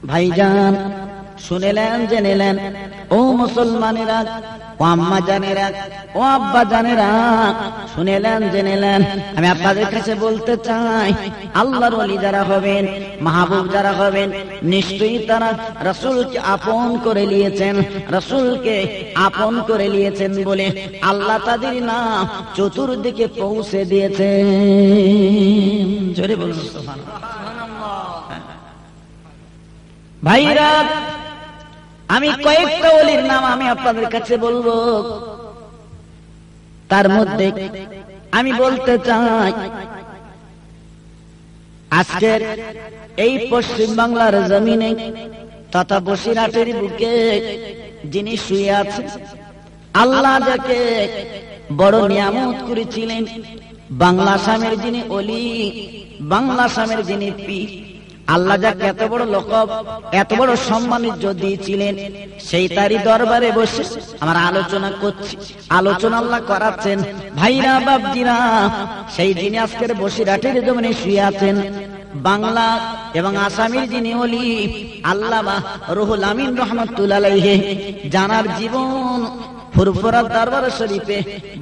ভাইজান শুনেলেন জেনেলেন, ও মুসলমানেরা, ও আম্মা জানেরা, ও আব্বা জানেরা, শুনেলেন জেনেলেন, আমি আপনাদের কাছে বলতে চাই, আল্লাহর ওলি যারা হবেন, মাহবুব যারা হবেন, নিশ্চয়ই তারা রাসূলকে আপন করে নিয়েছেন। রাসূলকে আপন করে নিয়েছেন বলে আল্লাহ তাদের নাম চতুর্দিকে পৌঁছে দিয়েছেন। জোরে বলুন সুবহানাল্লাহ। ভাইরা, আমি কয়েকটা ওলির নাম আমি আপনাদের কাছে বলবো। তার মধ্যে আমি বলতে চাই, আজকের এই পশ্চিম বাংলার জমিনে তথা বসিরহাটের বুকে যিনি শুয়ে আছেন, আল্লাহ যাকে বড় নিয়ামত করেছিলেন, বাংলা আসামের যিনি ওলি, বাংলা আসামের যিনি পীর, আল্লাহ যাকে এত বড় লকব, এত বড় সম্মানিত দিয়েছিলেন, সেই তারই দরবারে বসে আমার আলোচনা করছি। আলোচনা আল্লাহ করাচ্ছেন। ভাইরা বাপজিরা, সেই যিনি আজকের বসিরহাটের জমিনে শুয়ে আছেন, বাংলা এবং আসামের যিনি ওলি আল্লামা রুহুল আমিন রহমাতুল্লাহ আলাইহি, জানার জীবন ফুরফুরা দরবার শরীফে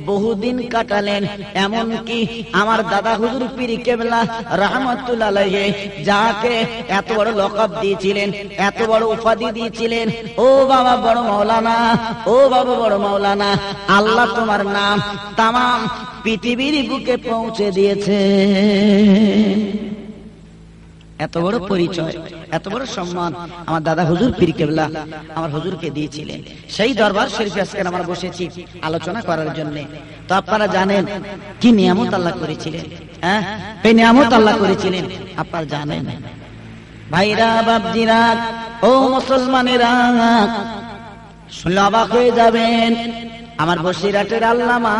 বহুদিন কাটালেন। এমনকি আমার দাদা হুজুর পীর কেবলা রহমাতুল্লাহ আলাইহি যাকে এত বড় লকব দিয়েছিলেন, এত বড় উপাধি দিয়েছিলেন, ও বাবা বড় মাওলানা, ও বাবা বড় মাওলানা, আল্লাহ তোমার নাম তামাম পৃথিবীর বুকে পৌঁছে দিয়েছে। এত বড় পরিচয়, এত বড় সম্মান আমার দাদা হুজুর পীর কেবলা আমার হুজুরকে দিয়েছিলেন। সেই দরবার শরীফে আজকে আমরা বসেছি আলোচনা করার জন্য। তো আপনারা জানেন কি নিয়ামত আল্লাহ করেছিলেন, হ্যাঁ, এই নিয়ামত আল্লাহ করেছিলেন আপনারা জানেন। ভাইরা বাপজিরা, ও মুসলমানেরা, শুনলে অবাক হয়ে যাবেন। আমার বসিরহাটের আল্লামা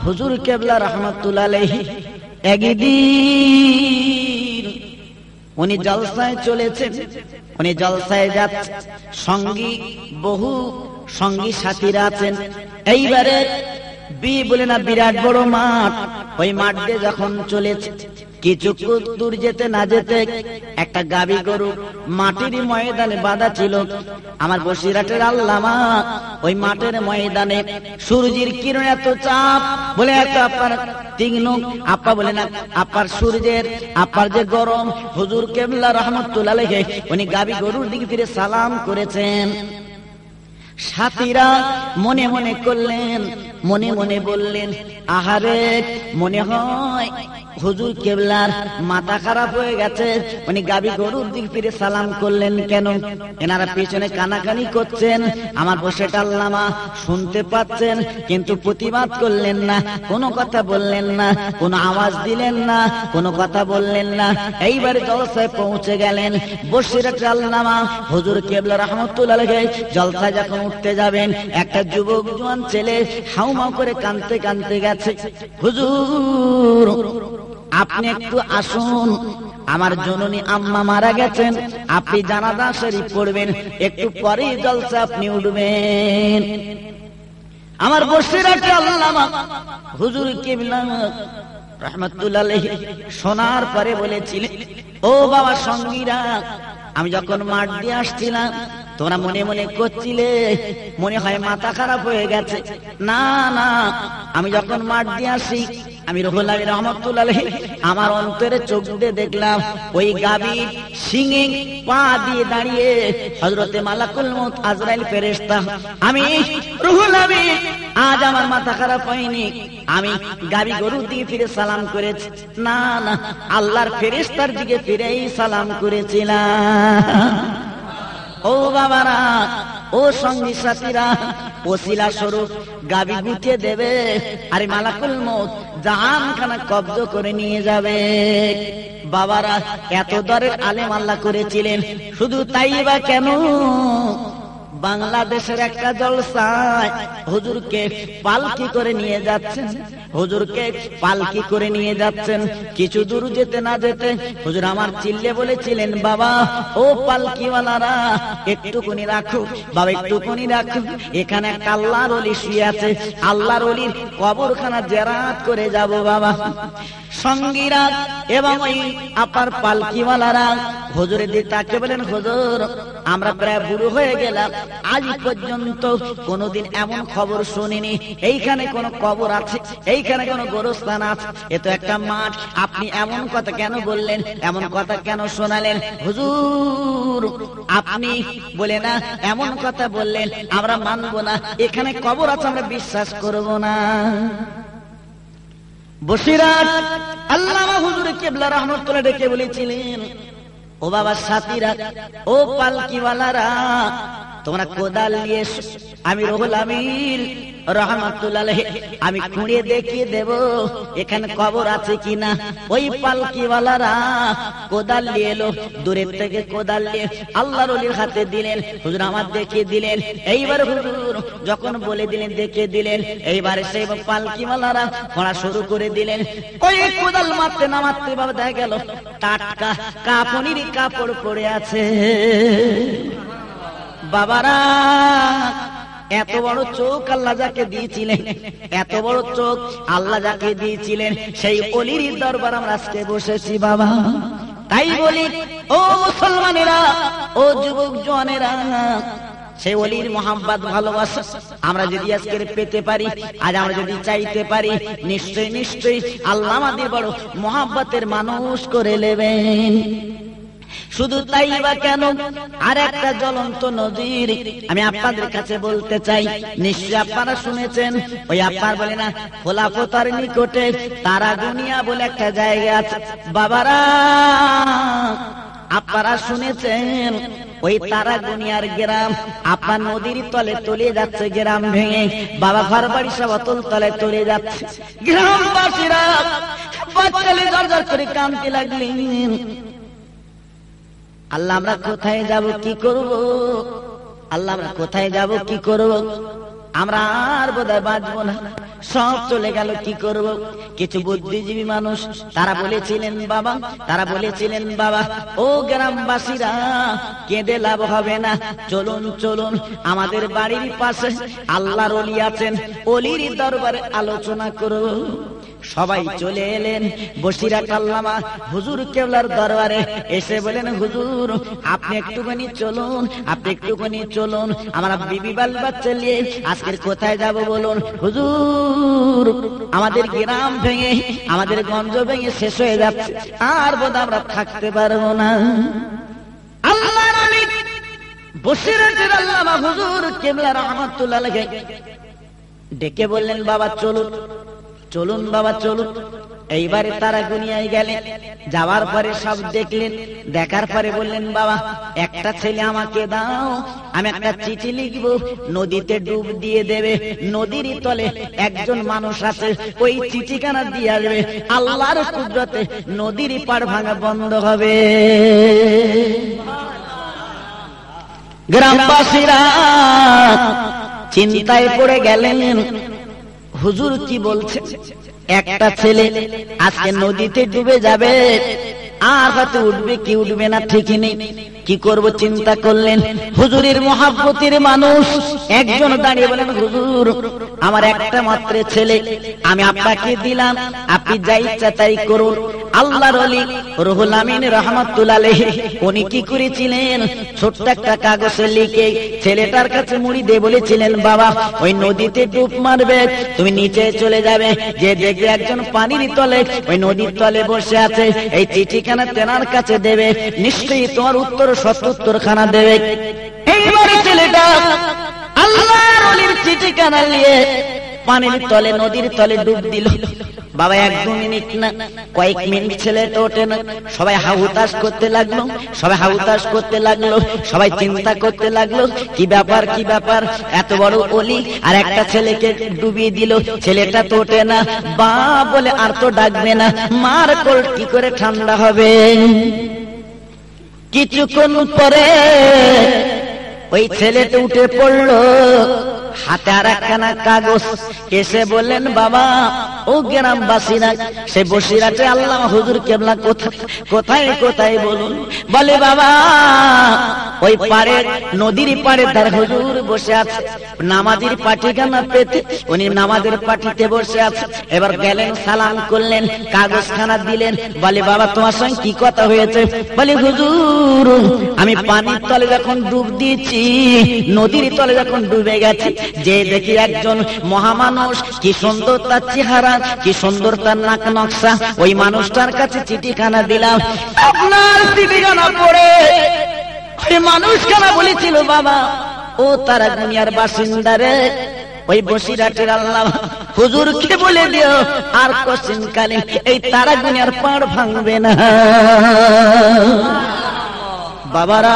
হুজুর কেবলা রহমাতুল্লাহ আলাইহি একদিন উনি জলসায় চলেছেন, উনি জলসায় যাচ্ছেন, সঙ্গী বহু সঙ্গী সাথীরা আছেন। এইবারে বলে না বিরাট বড় মাঠ, ওই মাঠ দিয়ে যখন চলেছে, কিছু দূর যেতে না যেতে একটা গাভী গরু মাটির ময়দানে বাঁধা ছিল। আমার বসিরহাটের আল্লামা ওই মাঠের ময়দানে সূর্যের কিরণ এত চাপ, বলে এত আপনার তীক্ষ্ণ, আপা বলে না আপার সূর্যের আপার যে গরম, হুজুর কেবলা রহমাতুল্লাহ আলাইহি উনি গাভী গরুর দিকে ফিরে সালাম করেছেন। সাথীরা মনে মনে করলেন, মনে মনে বললেন, আহারে মনে হয় হুজুর কেবলার মাথা খারাপ হয়ে গেছে, উনি গাভী গরুর দিক ফিরে সালাম করলেন কেন? এনারা পিছনে কানাকানি করছেন, আমার বসেট আল্লামা শুনতে পাচ্ছেন, কিন্তু প্রতিবাদ করলেন না, কোনো কথা বললেন না, কোনো আওয়াজ দিলেন না, কোনো কথা বললেন না। এইবারে জলসায় পৌঁছে গেলেন বসিরহাট আল্লামা হুজুর কেবলা রহমাতুল্লাহ আলাইহি। জলসায় যখন উঠতে যাবেন, একটা যুবক জওয়ান ছেলে হাউমাউ করে কাঁদতে কাঁদতে গেছে, হুজুর আপনি একটু আসুন, আমার জননী আম্মা মারা গেছেন, আপনি জানাজা শরীফ পড়বেন, একটু পরেই জলসা আপনি উঠবেন। আমার বসিরহাটের আল্লামা হুজুর কেবলা রহমাতুল্লাহ আলাইহি শোনার পরে বলেছিলেন, ও বাবা সঙ্গীরা, আমি যখন মাঠ দিয়ে আসছিলাম তোমরা মনে মনে করছিলে মনে হয় মাথা খারাপ হয়ে গেছে। না না, আমি যখন মাঠ দিয়ে আসি, আমি রুহুল আমিন রহমাতুল্লাহ আলাইহি আমার অন্তরে চোখ দিয়ে দেখলাম ওই গাভী সিংহে পা দিয়ে দাঁড়িয়ে হযরতে মালাকুল মউত আজরাইল ফেরেশতা। আমি রুহুল আমিন আজ আমার মাথা খারাপ হয়নি, আমি গাভী গরুর দিকে ফিরে সালাম করেছি। না না, আল্লাহর ফেরেশতার দিকে ফিরেই সালাম করেছিলাম। ও বাবারা, ও সঙ্গী সাথীরা, ওসিলা স্বরূপ গাভী গুটিয়ে দেবে, আরে মালাকুল মউত জাহানখানা কব্জ করে নিয়ে যাবে। বাবারা, এত দরের আলেম আল্লাহ করেছিলেন, শুধু তাই বা কেন? বাংলাদেশের একটা জলসায় হুজুরকে পালকি করে নিয়ে যাচ্ছেন, হুজুরকে পালকি করে নিয়ে যাচ্ছেন। কিছু দূর যেতে না যেতে হুজুর আমার চিল্লে বলেছিলেন, বাবা ও পালকিওয়ালারা একটুকুনি রাখো, বাবা একটুকুনি রাখো, এখানে একটা আল্লাহর ওলি শুয়ে আছে, আল্লাহর ওলির কবরখানা জিয়ারত করে যাব বাবা। সঙ্গীরা এবং ওই আপার পালকিওয়ালারা হুজুরের দিকে তাকিয়ে বলেন, হুজুর আমরা প্রায় বুড়ো হয়ে গেলাম, আজ পর্যন্ত কোনোদিন এমন খবর শুনিনি এইখানে কোনো কবর আছে, এইখানে কোনো গোরস্থান আছে, এ তো একটা মাঠ, আপনি এমন কথা কেন বললেন, এমন কথা কেন শোনালেন? হুজুর আপনি বলে না এমন কথা বললেন, আমরা মানব না, এখানে কবর আছে আমরা বিশ্বাস করব না। বসিরাট আল্লামা হুজুর কিবলা রাহমাতুল্লাহ ডেকে বলেছিলেন, ও বাবা সাথীরা, ও পালকিওয়ালারা, তোমরা কোদাল নিয়ে আমি রুহুল আমিন রাহমাতুল্লাহ আলাইহি আমি খুঁড়ে দেখিয়ে দেব এখানে কবর আছে কিনা। ওই পালকিওয়ালারা কোদাল নিয়ে এলো, দূরের থেকে কোদাল নিয়ে আল্লাহর ওলির হাতে দিলেন, হুজুর আমার দেখিয়ে দিলেন। এইবার হুজুর যখন বলে দিলেন, দেখিয়ে দিলেন, এইবারে সেই পালকিওয়ালারা খোঁড়া শুরু করে দিলেন। ওই কোদাল মারতে না মারতে বাবা দেখা গেল টাটকা কাফনের কাপড় পড়ে আছে। বাবারা এত বড় চোখ আল্লাহ যাকে দিয়েছিলেন, এত বড় চোখ আল্লাহ যাকে দিয়েছিলেন, সেই অলির দরবার আমরা আজকে বসেছি বাবা। তাই বলি ও মুসলমানেরা, ও যুবক জওয়ানেরা, সেই অলির মোহাম্মত ভালোবাসা আমরা যদি আজকে পেতে পারি, আজ আমরা যদি চাইতে পারি, নিশ্চয়ই নিশ্চয়ই আল্লাহ আমাদের বড় মোহাম্মতের মানুষ করে নেবেন। শুধু তাই বা কেন, আর একটা জ্বলন্ত নজির আমি আপনাদের কাছে বলতে চাই, নিশ্চয়ই আপনারা শুনেছেন, ওই আপনার বলে না খোলাফতার নিকটে তারাগুনিয়া বলে একটা জায়গা আছে। বাবারা আপনারা শুনেছেন ওই তারাগুনিয়ার গ্রাম আপনার নদীর তলে তলিয়ে যাচ্ছে, গ্রাম ভেঙে বাবা ঘর বাড়ি সব অতল তলে তলিয়ে যাচ্ছে। গ্রামবাসীরা বাচ্চালে জর্জর করে কাঁদতে লাগলেন, আল্লাহ আমরা কোথায় যাব, কি করব, আল্লাহ আমরা কোথায় যাব, কি করব, আমরা আর বোধহয় বাঁচবো না, সব চলে গেল, কি করব। কিছু বুদ্ধিজীবী মানুষ তারা বলেছিলেন বাবা, তারা বলেছিলেন বাবা ও গ্রামবাসীরা কেঁদে লাভ হবে না, চলুন চলুন আমাদের বাড়ির পাশে আল্লাহর ওলি আছেন, ওলির দরবারে আলোচনা করব। সবাই চলে এলেন বসিরাট আল্লামা হুজুর কেবলার দরবারে। এসে বলেন, হুজুর আপনি একটুখানি চলুন, আপনি একটুখানি চলুন, আমরা বিবি বাল বাচ্চা নিয়ে আজকের কোথায় যাব বলুন। হুজুর আমাদের গ্রাম ভেঙে, আমাদের গঞ্জ ভেঙে শেষ হয়ে যাচ্ছে, আর বোধ আমরা থাকতে পারবো না। আল্লাহর ওলি বসিরাটের আল্লামা হুজুর কেবলা রাহমাতুল্লাহ আলাইহি ডেকে বললেন, বাবা চলুন চলুন বাবা চলুন। এইবারে তারা গুনিয়ায় গেলেন, যাওয়ার পরে সব দেখলেন, দেখার পরে বললেন, বাবা একটা ছেলে আমাকে দাও, আমি একটা চিঠি লিখব, নদীতে ডুব দিয়ে দেবে, নদীর তলে একজন মানুষ আছে, ওই চিঠিখানা দিয়ে আসবে, আল্লাহর কুদরতে নদীর পাড় ভাঙা বন্ধ হবে। গ্রামবাসীরা চিন্তায় পড়ে গেলেন, হুজুর কি বলছে, একটা ছেলে আজকে নদীতে ডুবে যাবে, আর হয়তো উঠবে কি উঠবে না ঠিকই নেই, কি করব চিন্তা করলেন। হুজুরের মহাব্বতের মানুষ একজন দাঁড়িয়ে বলেন, হুজুর আমার একটা মাত্র ছেলে, আমি আপনাকে দিলাম, আপনি যা ইচ্ছা তাই করুন। আল্লাহর ওলি রুহুল আমিন রাহমাতুল্লাহ আলাইহি উনি কি করেছিলেন, ছোট্ট একটা কাগজে লিখে ছেলেটার কাছে মুড়ি দিয়ে বলেছিলেন, বাবা ওই নদীতে ডুব মারবে, তুমি নিচে চলে যাবে, যে দেখবে একজন পানির তলে ওই নদীর তলে বসে আছে, এই চিঠিখানা তেনার কাছে দেবে, নিশ্চয়ই তোমার উত্তর সত্যুত্তর খানা দেবে। এইবারে ছেলেটা আল্লাহর ওলির চিঠিখানা নিয়ে পানির তলে, নদীর তলে ডুব দিল। বাবা 1-2 মিনিট না, কয়েক মিনিট ছেলেটা ওঠে না, সবাই হাহুতাশ করতে লাগলো, সবাই হাহুতাশ করতে লাগলো, সবাই চিন্তা করতে লাগলো, কি ব্যাপার কি ব্যাপার, এত বড় ওলি আর একটা ছেলেকে ডুবিয়ে দিল, ছেলেটা তো ওঠে না, বা বলে আর তো ডাকবে না, মার কোল কি করে ঠান্ডা হবে। কিছুক্ষণ পরে ওই ছেলেটা উঠে পড়লো, হাতে আর একখানা কাগজ, এসে বললেন বাবা ও গ্রামবাসীরা, সে বসিরাটে আল্লামা হুজুর কেবলা কোথায় কোথায় বলুন। বলে বাবা ওই পাড়ে, নদীর পাড়ে তার হুজুর বসে আছে, নামাজের পাটিখানা পেতে উনি নামাজের পাটিতে বসে আছে। এবার গেলেন, সালাম করলেন, কাগজখানা দিলেন। বলে বাবা তোমার সঙ্গে কি কথা হয়েছে? বলে হুজুর আমি পানির তলে যখন ডুব দিয়েছি, নদীর তলে যখন ডুবে গেছি, যে দেখি একজন মহামানুষ, কি সুন্দর তার চেহারা, কি সুন্দর তার নাক নকশা, ওই মানুষটার কাছে চিঠিখানা দিলাম। আপনার চিঠিখানা পড়ে ওই মানুষখানা বলেছিল বাবা ও তারা দুনিয়ার বাসিন্দা রে, ওই বসিরাটের আল্লামা হুজুরকে বলে দিও আর কোশ্চেন কালে এই তারা দুনিয়ার পাড় ভাঙবে না। বাবারা,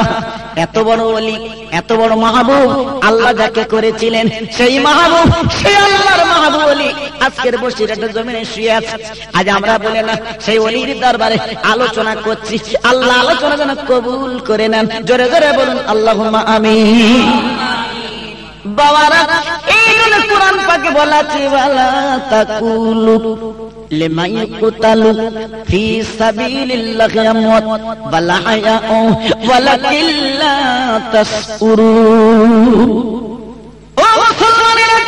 এত বড় ওলি, এত বড় মাহবুব আল্লাহ যাকে করেছিলেন, সেই মাহবুব, সেই আল্লাহর মাহবুব ওলি আজকের বসিরাটের জমিনে শুয়ে আছে। আজ আমরা বলে না সেই ওলির দরবারে আলোচনা করছি, আল্লাহ আলোচনা যেন কবুল করে নেন। জোরে জোরে বলুন আল্লাহুম্মা আমিন। বাবারা, এই জন্য কোরআন পাকে বলা আছে ওয়ালা তাকুলু লিমান ইয়াকতালু ফি সাবিলিল্লাহি আমওয়াত বাল আহয়াউ ওয়ালাকিন লা তাশউরুন। ও মুসলমানেরা,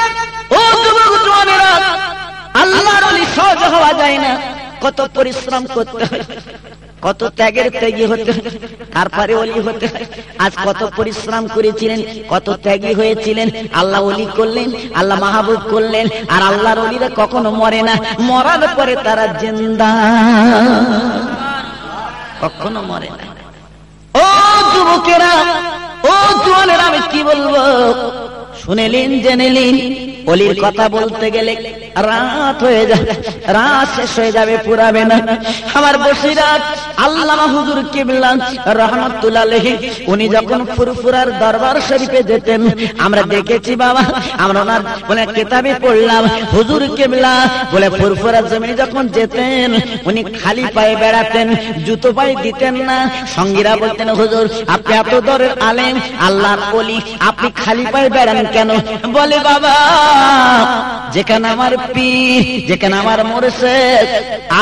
ও যুবক-জওয়ানেরা, আল্লাহর ওলি সহজ হওয়া যায় না, কত পরিশ্রম করতে হয়, কত ত্যাগের ত্যাগী হতে হয়, তারপরে ওলি হতে হয়। আজ কত পরিশ্রম করেছিলেন, কত ত্যাগী হয়েছিলেন, আল্লাহ ওলি করলেন, আল্লাহ মাহবুব করলেন। আর আল্লাহর ওলিরা কখনো মরে না, মরার পরে তারা জিন্দা, কখনো মরে না। ও যুবকেরা, ও জওয়ানেরা, আমি কি বলবো শুনেলেন, জেনেলেন। ওলির কথা বলতে গেলে রাত হয়ে যাবে, রাত শেষ হয়ে যাবে, পুরাবে না। আমার বসিরাট আল্লামা হুজুর কিবলা রাহমাতুল্লাহ আলাইহি উনি যখন ফুরফুরার দরবার শরীফে যেতেন, আমরা দেখেছি বাবা, আমরা ওনার বলে কিতাবে পড়লাম, হুজুর কিবলা বলে ফুরফুরার জমিনে যখন যেতেন উনি খালি পায়ে বেড়াতেন, জুতো পায়ে দিতেন না। সঙ্গীরা বলতেন হুজুর আপনি এত দরের আলেম, আল্লাহর ওলি, আপনি খালি পায়ে বেড়ান কেন? বলে বাবা যেখানে আমার পীর, যেখানে আমার মুর্শিদ,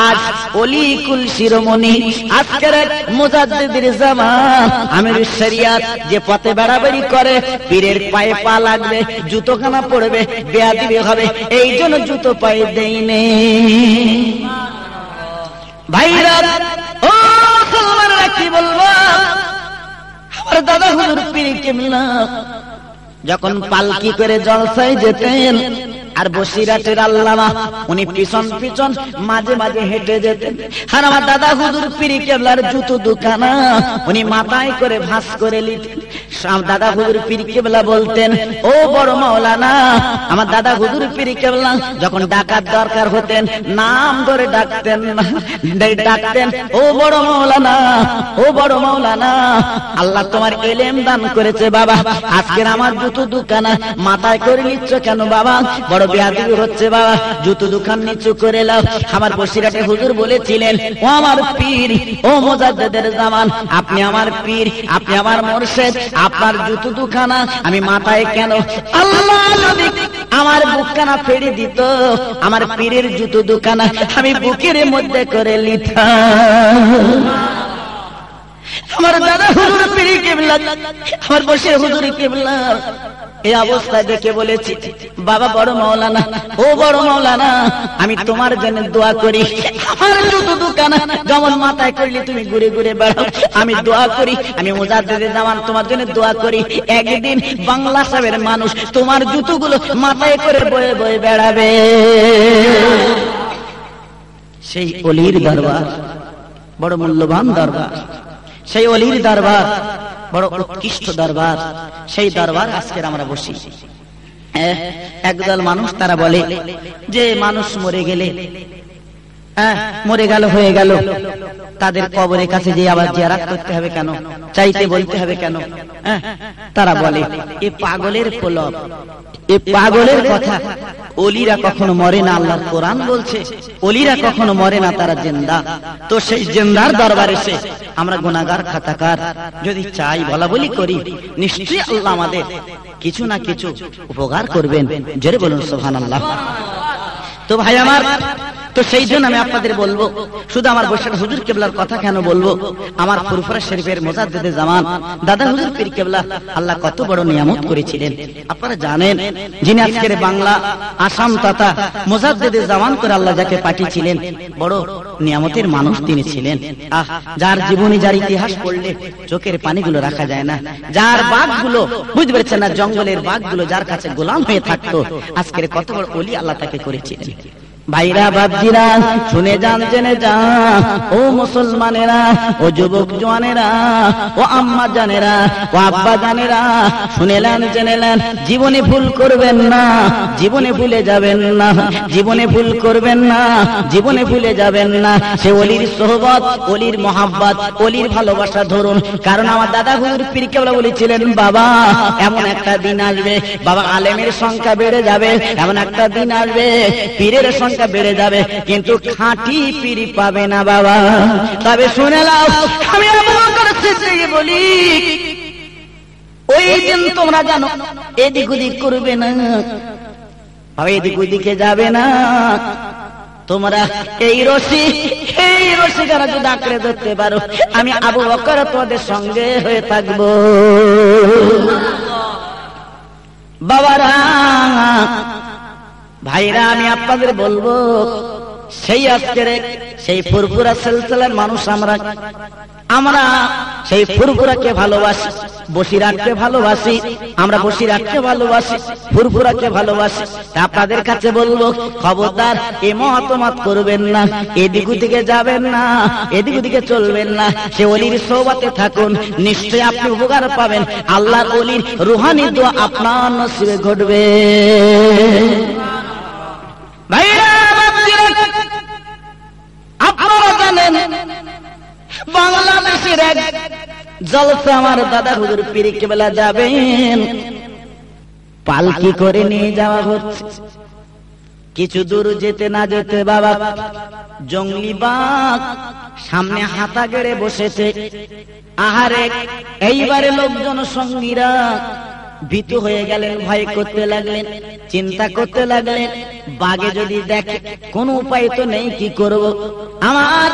আজ ওলি কুল শিরোমণি, আজকের মুজাদ্দিদের জামান, আমির শরিয়াত, যে পথে বেড়াবেড়ি করে পীরের পায়ে পা লাগবে, জুতোখানা পড়বে, বেয়াদবি হবে, এই জন্য জুতো পায়ে দেইনি। ভাইরা, ও মুসলমানরা, কি বলবো, আমার দাদা হুজুর পীর কেবলা যখন পালকি করে জলসায় যেতেন, আর বসিরাটের আল্লামা উনি পিছন পিছন মাঝে মাঝে হেঁটে যেতেন। আর আমার দাদা হুজুর পীর কেবলার জুতো দুখানা উনি মাথায় করে ভাঁজ করে নিতেন। দাদা হুজুর পীর কেবলা বলতেন ও বড় মাওলানা। আমার দাদা হুজুর পীর কেবলা যখন ডাকার দরকার হতেন নাম ধরে ডাকতেন না, ডাকতেন ও বড় মাওলানা, ও বড় মাওলানা। আল্লাহ তোমার এলেম দান করেছে বাবা, আজকের আমার জুতো দুখানা মাথায় করে নিচ্ছ কেন বাবা? বড় বেয়াদবি হচ্ছে বাবা, জুতো দুখান নিচু করে লাও। আমার বসিরাটে হুজুর বলেছিলেন ও আমার পীর, ও মুজাদ্দিদের জামান, আপনি আমার পীর, আপনি আমার মুর্শিদ, আপনার জুতো দুখানা আমি মাথায় কেন? আল্লাহ যদি আমার বুকখানা ফেড়ে দিত, আমার পীরের জুতো দুখানা আমি বুকের মধ্যে করে নিতাম। আমার দাদা হুজুর পীর কেবলা, আমার বসির হুজুর কেবলা এই অবস্থায় দেখে বলেছি বাবা বড় মাওলানা, ও বড় মাওলানা, আমি তোমার জন্য দোয়া করি। আমার জুতো দুখানা যেমন মাথায় করলে তুমি ঘুরে ঘুরে বেড়াও, আমি দোয়া করি, আমি মুজাদ্দিদের জামান তোমার জন্য দোয়া করি, একদিন বাংলা সাহেবের মানুষ তোমার জুতোগুলো মাথায় করে বয়ে বয়ে বেড়াবে। সেই ওলির দরবার বড় মূল্যবান দরবার, সেই ওলির দরবার বড় উৎকৃষ্ট দরবার, সেই দরবার আজকের আমরা বসি। একদল মানুষ তারা বলে যে মানুষ মরে গেলে মরে গেল, হয়ে গেল, তাদের কবরের কাছে যে আবার জিয়ারত করতে হবে কেন, চাইতে বলতে হবে কেন? তারা বলে এ পাগলের প্রলোভ, এ পাগলের কথা। ওলিরা কখনো মরে না, আল্লাহর কোরআন বলছে ওলিরা কখনো মরে না, তারা জিন্দা। তো সেই জিন্দার দরবারে এসে আমরা গুনাহগার খাতাকার যদি চাই বলা বলি করি, নিশ্চয়ই আল্লাহ আমাদের কিছু না কিছু উপকার করবেন। জোরে বলুন সুবহানাল্লাহ। তো ভাই আমার, তো সেই জন্য আমি আপনাদের বলবো, শুধু আমার বৈশাখ হুজুর কেবলার কথা কেন বলবো, আমার ফুরফুরা শরীফের মুজাদ্দিদে জামান দাদা হুজুর পীর কেবলা আল্লাহ কত বড় নিয়ামত করেছিলেন আপনারা জানেন। যিনি আজকের বাংলা আসাম তথা মুজাদ্দিদে জামান করে আল্লাহ যাকে পাঠিয়েছিলেন, বড় নিয়ামতের মানুষ তিনি ছিলেন। যার জীবনী, যার ইতিহাস পড়লে চোখের পানিগুলো রাখা যায় না। যার বাঘগুলো, বুঝতে পেরেছেন না, জঙ্গলের বাঘগুলো যার কাছে গোলাম হয়ে থাকতো, আজকের কত বড় ওলি আল্লাহ তাকে করেছিলেন। ভাইরা বাপজিরা শুনে যান, জেনে যান, ও মুসলমানেরা, ও যুবক জওয়ানেরা, ও আম্মা জানেরা, ও আব্বা জানেরা, শুনেলেন জেনেলেন, জীবনে ভুল করবেন না, জীবনে ভুলে যাবেন না, জীবনে ভুল করবেন না, জীবনে ভুলে যাবেন না। সে ওলির সোহবত, ওলির মহাব্বত, ওলির ভালোবাসা ধরুন। কারণ আমার দাদা হুজুর পীর কেবলা বলেছিলেন, বাবা এমন একটা দিন আসবে, বাবা আলেমের সংখ্যা বেড়ে যাবে, এমন একটা দিন আসবে পীরের সংখ্যা বেড়ে যাবে, কিন্তু খাঁটি পীর পাবে না বাবা। তবে শুনে নাও, আমি আবু বকর সিদ্দিক বলি, ওই দিন তোমরা জানো এদিক ওদিক করবে না, এদিক ওদিকে যাবে না, তোমরা এই রশি যারা যদি আঁকড়ে ধরতে পারো, আমি আবু বকর তোমাদের সঙ্গে হয়ে থাকবো। বাবারা, ভাইরা, আমি আপনাদের বলবো, সেই আজকের সেই ফুরফুরা সিলসিলার মানুষ আমরা সেই ফুরফুরাকে ভালোবাসি, বসিরহাটকে ভালোবাসি, আমরা বসিরহাটকে ভালোবাসি, ফুরফুরাকে ভালোবাসি। আপনাদের কাছে বলবো, খবরদার এ মতামত করবেন না, এদিক ওদিকে যাবেন না, এদিক ওদিকে চলবেন না। সে ওলির সোহবতে থাকুন, নিশ্চয়ই আপনি উপকার পাবেন। আল্লাহর ওলির রুহানি দোয়া আপনার নসিবে ঘটবে। ভাইরা বাপজিরা, আপনারা জানেন বাংলাদেশের এক জলসা আমার দাদা হুজুর পীর কেবলা যাবেন, পালকি করে নিয়ে যাওয়া হচ্ছে। কিছু দূর যেতে না যেতে বাবা জঙ্গলি বাঘ সামনে হাতা গেড়ে বসেছে। আহারে, এইবারে লোকজন সঙ্গীরা ভীতু হয়ে গেলেন, ভয় করতে লাগলেন, চিন্তা করতে লাগলেন, বাঘে যদি দেখে কোন উপায় তো নেই, কি করব। আমার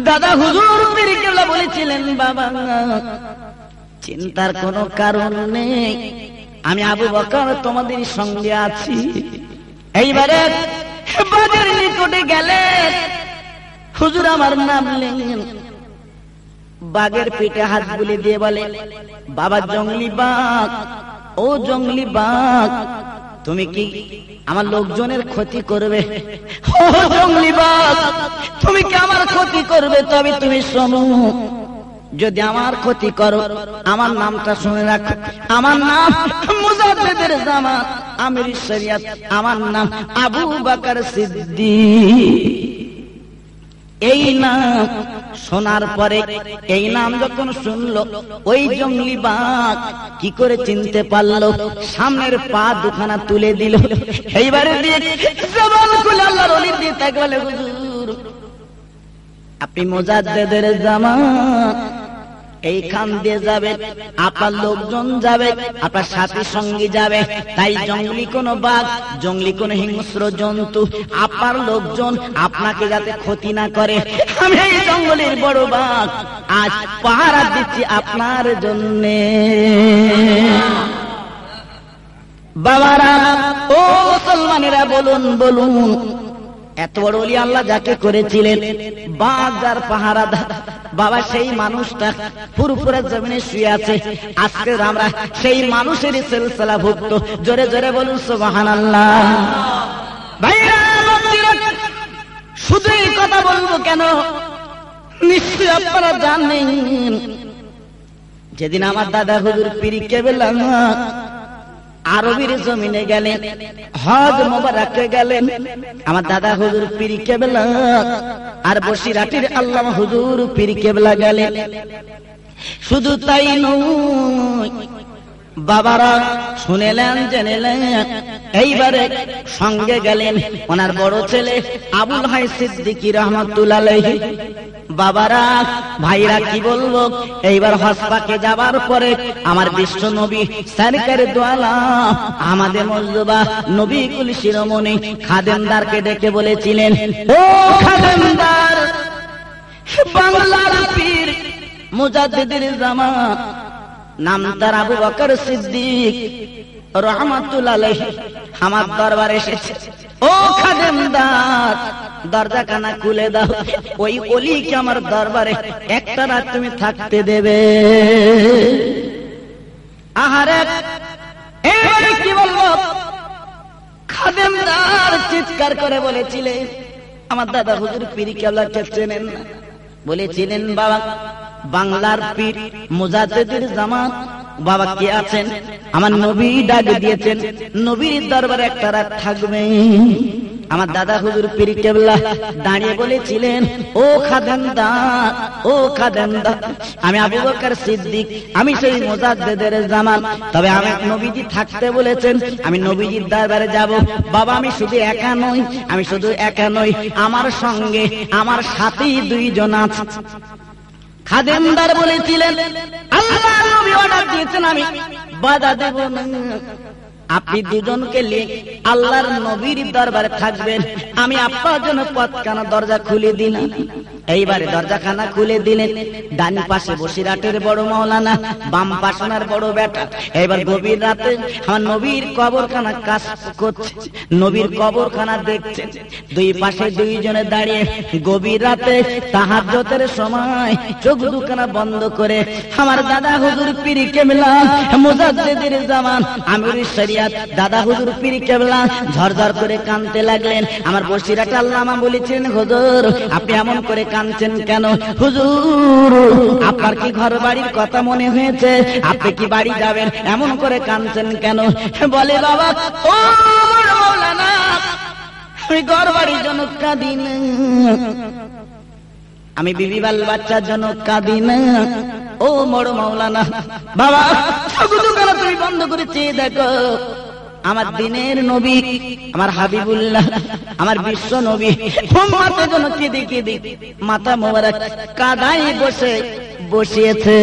দাদা হুজুর পীর কেবলা বলেছিলেন, বাবা চিন্তার কোনো কারণ নেই, আমি আবু বকর তোমাদের সঙ্গে আছি। এইবারে বাঘের নিকটে গেলেন, হুজুর আমার নাম নিলেন, বাঘের পিঠে হাত বুলিয়ে দিয়ে বলে, বাবা জঙ্গলি বাঘ, ও জঙ্গলি বাঘ, তুমি কি আমার লোকজনের ক্ষতি করবে? ও জঙ্গলি বাঘ, তুমি কি আমার ক্ষতি করবে? তবে তুমি শোনো, যদি আমার ক্ষতি করো, আমার নামটা শুনে রাখো, আমার নাম মুজাদ্দিদের জামান, আমির শরিয়ত, আমার নাম আবু বকর সিদ্দিক। এই নাম শোনার পরে, এই নাম যখন শুনলো, ওই জঙ্গলি বাঘ কি করে চিনতে পারলো? সামনের পা দুখানা তুলে দিল, এইবারে দিয়ে জবান খুলে আল্লাহর ওলির দিয়ে তাকে বলে, হুজুর আপনি মুজাদ্দিদের জামান, এইখান দিয়ে যাবে, আপনার লোকজন যাবে, আপনার সাথী সঙ্গী যাবে, তাই জঙ্গলি কোন বাঘ, জঙ্গলি কোন হিংস্র জন্তু, আপনার লোকজন আপনাকে যাতে ক্ষতি না করে, আমি এই জঙ্গলের বড় বাঘ আজ পাহারা দিচ্ছি আপনার জন্যে। বাবারা, ও মুসলমানেরা, বলুন বলুন, এত বড় ওলি আল্লাহ যাকে করেছিলেন, বাঘ যার পাহারাদার, বাবা সেই মানুষটা ফুরফুরা জমিনে শুয়ে আছে। আজকে আমরা সেই মানুষেরই সিলসিলা ভুক্ত। জোরে জোরে বলুন সুবহানাল্লাহ। ভাইরা বাপজিরা, শুধু এই কথা বলবো কেন, নিশ্চয় আপনারা জানেন, যেদিন আমার দাদা হুজুর পীর কেবলা আরবের জমিনে গেলেন, হজ মোবারকে গেলেন। আমার দাদা হুজুর পীর কেবলা আর বসিরহাটের আল্লামা হুজুর পীর কেবলা গেলেন। শুধু তাই নয়, বাবারা শুনেলেন জেনেলেন। এইবারে সঙ্গে গেলেন ওনার বড় ছেলে আবুল হাই সিদ্দিকী রহমাতুল্লাহ আলাইহি। বাবারা ভাইরা কি বলবো, এইবার হজ পাকে যাবার পরে আমার বিশ্ব নবী সরকারে দো আলম আমাদের মুজতবা নবী কুল শিরোমণি খাদেমদারকে ডেকে বলেছিলেন, ও খাদেমদার, বাংলার পীর মুজাদ্দিদের জামান নাম তার আবু বকর সিদ্দিক রহমাতুল্লাহ আলাইহি আমার দরবারে এসেছে। ও খাদেমদার, দরজাখানা খুলে দাও, ওই ওলিকে আমার দরবারে একটা রাত তুমি থাকতে দেবে। আহারে এবারে কি বলবো, খাদেমদার চিৎকার করে বলেছিলেন, আমার দাদা হুজুর পীর কেবলাকে চেনেন না? বলেছিলেন, বাবা বাংলার পীর মুজাদ্দিদের জামান বাবা কে আছেন? আমার নবী ডাক দিয়েছেন, নবীর দরবারে একটা রাত থাকবে। আমার দাদা হুজুর পীর কেবলা দাঁড়িয়ে বলেছিলেন, ও খাদেমদার, ও খাদেমদার, আমি আবু বকর সিদ্দিক, আমি সেই মুজাদ্দিদের জামান, তবে আমি নবীজি থাকতে বলেছেন, আমি নবীজির দরবারে যাব। বাবা আমি শুধু একা নই, আমি শুধু একা নই, আমার সঙ্গে আমার সাথেই দুইজন আছে। খাদেমদার বলেছিলেন, আল্লাহ নবী অর্ডার দিয়েছেন, আমি বাধা দেব না। আপনি দুজনকে নিয়ে আল্লাহর নবীর দরবারে থাকবেন, আমি আপনার জন্য পথখানা দরজা খুলে দিলাম। এইবারে দরজাখানা খুলে দিলেন। ডান পাশে বসিরহাটের বড় মাওলানা, বাম পাশে ওনার বড় বেটা। এবার গভীর রাতে আমার নবীর কবরখানা কাজ করছে, নবীর কবরখানা দেখছেন। দুই পাশে দুইজনে দাঁড়িয়ে গভীর রাতে তাহাজ্জুদের সময় চোখ দুখানা বন্ধ করে আমার দাদা হুজুর পীর কেবলা মুজাদ্দিদের জামান আমিরুশ শরিয়াত দাদা হুজুর পীর কেবলা ঝরঝর করে কাঁদতে লাগলেন। আমার বসিরহাট আল্লামা বলেছেন, হুজুর আপনি এমন করে কাঁদছেন কেন? হুজুর আপনার কি ঘর বাড়ির কথা মনে হয়েছে? আপনি কি বাড়ি যাবেন? এমন করে কাঁদছেন কেন? বলে, বাবা ও মাওলানা, আমি ঘর বাড়ির জন্য কাঁদি না, আমি বিবি বাল বাচ্চার জন্য কাঁদি না। ও বড় মাওলানা, বাবা তুমি বন্ধ করে চেয়ে দেখো, আমার দিনের নবী, আমার হাবিবুল্লাহ, আমার বিশ্ব নবী উম্মতের জন্য কেঁদে কেঁদে মাথা মোবারক কাদায় বসিয়েছে।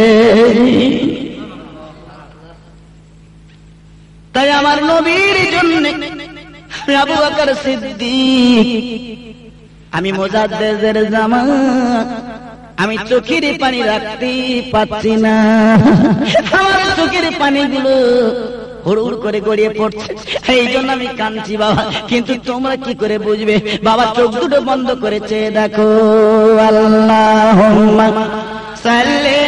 তাই আমার নবীর জন্য আবু বকর সিদ্দিক, আমি মুজাদ্দিদের জামান, আমি চোখের পানি রাখতে পাচ্ছি না, আমার চোখের পানিগুলো হুড় করে গড়িয়ে পড়ছে, এই জন্য আমি কাঁদছি বাবা। কিন্তু তোমরা কি করে বুঝবে? বাবা চোখ দুটো বন্ধ করেছে, দেখো। আল্লাহুম্মা সাল্লি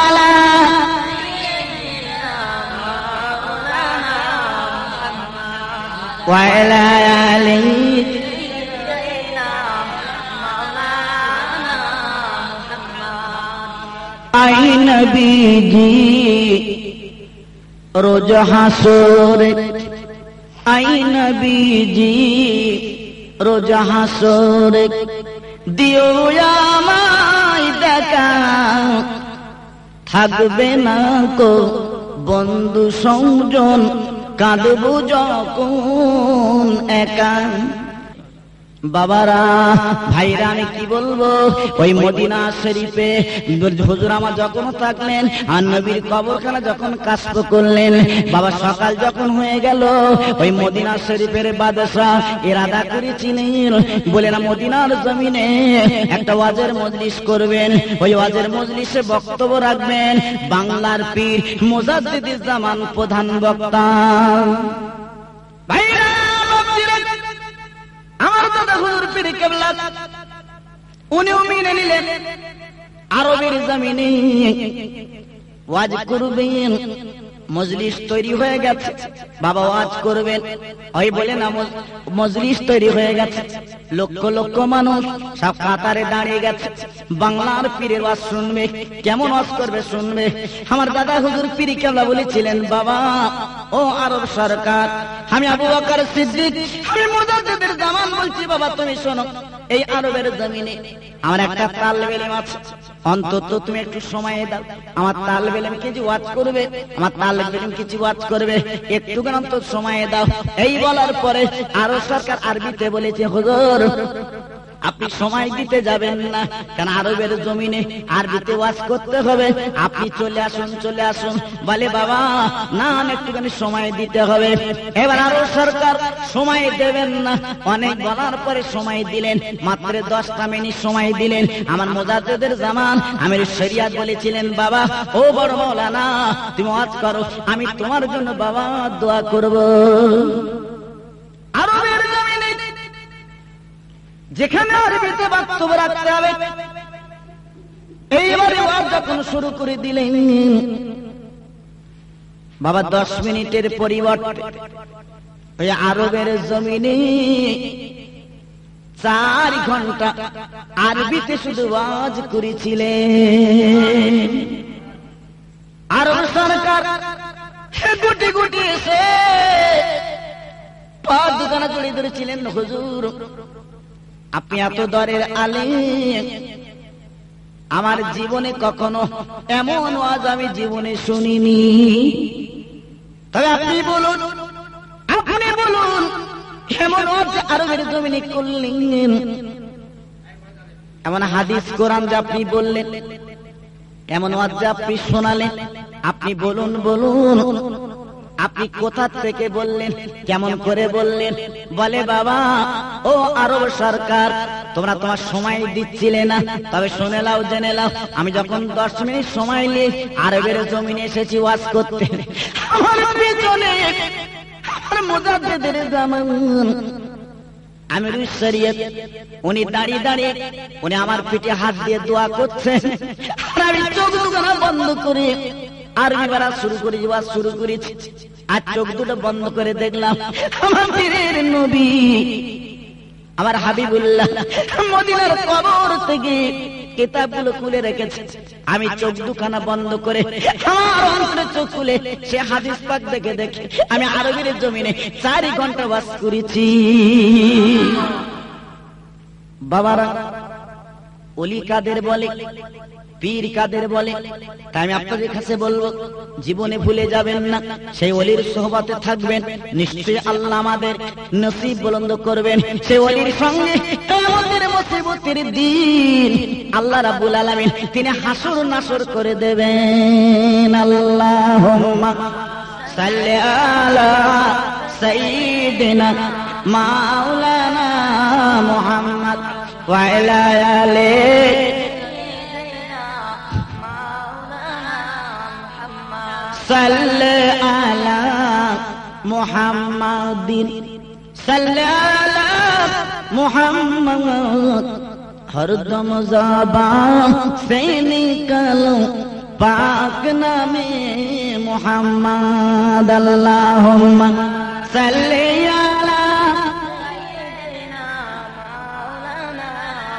আলা ওয়া আলা আলি আই নবীজি রোজ হাসরে, আই নবীজি রোজ হাসরে, দিও আমায় দেখা, থাকবে না কো বন্ধু সংজন, কাঁদবো যখন একা। বাবারা ভাইরা আমি কি বলবো, ওই মদিনা শরীফে হুজুর আমার যখন থাকলেন, আর নবীর কবরখানা যখন কাশফ করলেন, বাবা সকাল যখন হয়ে গেল, ওই মদিনা শরীফের বাদশা ইরাদা করেছিলেন, বলে না মদিনার জমিনে একটা ওয়াজের মজলিস করবেন, ওই ওয়াজের মজলিসে বক্তব্য রাখবেন বাংলার পীর মুজাদ্দিদির জামান প্রধান বক্তা। ভাইরা আমার দাদা হুজুর পীর কেবলা উনিও মেনে নিলেন, আরবের জমিনে ওয়াজ করবেন। মজলিস তৈরি হয়ে গেছে, বাবা ওয়াজ করবেন, ওই বলে না মজলিস তৈরি হয়ে গেছে, লক্ষ লক্ষ মানুষ সব কাতারে দাঁড়িয়ে গেছে, বাংলার পীরের ওয়াজ শুনবে। কেমন ওয়াজ করবে শুনবে। আমার দাদা হুজুর পীর কেবলা বলেছিলেন, বাবা ও আরব সরকার, আমি আবু বকর সিদ্দিক, আমি মুজাদ্দিদের জামান বলছি, বাবা তুমি শোনো, এই আরবের জমিনে আমার একটা তালেব ইলম আছে, অন্তত তুমি একটু সময় দাও, আমার তালেব ইলম কিছু ওয়াজ করবে, আমার তালেব ইলম কিছু ওয়াজ করবে, একটু অন্তত সময় দাও। এই বলার পরে আরব সরকার আরবিতে বলেছে, হুজুর আপনি সময় দিতে যাবেন না, কারণ আরবের জমিনে আরবিতে ওয়াজ করতে হবে, আপনি চলে আসুন চলে আসুন। বলে বাবা না, একটুখানি সময় দিতে হবে। এবার আরব সরকার সময় দেবেন না, অনেক বলার পরে সময় দিলেন, মাত্র 10টা মিনিট সময় দিলেন। আমার মুজাদ্দিদের জামান আমির শরিয়াত বলেছিলেন, বাবা ও বড় মাওলানা তুমি ওয়াজ করো, আমি তোমার জন্য বাবা দোয়া করব। আরবের জমিনে যেখানে আরবিতে বক্তব্য রাখতে হবে, এইবারে ওয়াজ যখন শুরু করে দিলেন, বাবা 10 মিনিটের পরিবর্তে ওই আরবের জমিনে 4 ঘন্টা আরবিতে শুধু ওয়াজ করেছিলেন। আরব সরকার গুটি গুটি এসে পা দুখানা জড়িয়ে ধরেছিলেন, হুজুর আপনি এত দরের আলেম, আমার জীবনে কখনো এমন ওয়াজ আমি জীবনে শুনিনি, তবে আপনি বলুন এমন ওয়াজ আরবের জমিনে করলেন, এমন হাদিস কোরআন যে আপনি বললেন, এমন ওয়াজ যে আপনি শোনালেন, আপনি বলুন আপনি কোথা থেকে বললেন, কেমন করে বললেন? বলে বাবা ও আরব সরকার, তোমরা তোমার সময় দিচ্ছিলে না, তবে শুনে লাও জেনে লাও, আমি যখন 10 মিনিট সময় নিয়ে আরবের জমিনে এসেছি ওয়াজ করতে, আমার পিছনে আমার মুজাদ্দিদের জামান আমির শরিয়ত উনি দাঁড়িয়ে দাঁড়িয়ে উনি আমার পিঠে হাত দিয়ে দোয়া করছেন, আর আমি চোখ দুখানা বন্ধ করে আরবি বলা শুরু করেছি। আর চোখ দুটো বন্ধ করে দেখলাম আমার পীরের নবী আমার হাবিবুল্লাহ মদিনার কবর থেকে কিতাবগুলো খুলে রেখেছে। আমি চোখ দুখানা বন্ধ করে আমার অন্তরে চোখ খুলে সে হাদিস পাক দেখে দেখে আমি আরবের জমিনে 4 ঘন্টা ওয়াজ করেছি। বাবারা, ওলি কাদের বলে, পীর কাদের বলে, তাই আমি আপনাদের কাছে বলবো, জীবনে ভুলে যাবেন না, সেই ওলির সোহবতে থাকবেন, নিশ্চয়ই আল্লাহ আমাদের নসিব বুলন্দ করবেন। সেই ওলির সঙ্গে কিয়ামতের মুসিবতের দিন আল্লাহ রাব্বুল আলামিন তিনি হাসর নাসর করে দেবেন। আল্লাহুম্মা সাল্লি আলা সাইয়্যিদিনা মাওলানা মুহাম্মদ ওয়া আলা আলিহি সাল্লি আলা মুহাম্মাদিন সাল্লি আলা মুহাম্মদ হরদম ज़बान से निकलो पाक नामे मुहम्मद। अल्लाहुम्मा सल्ली अला सय्यिदिना मौलाना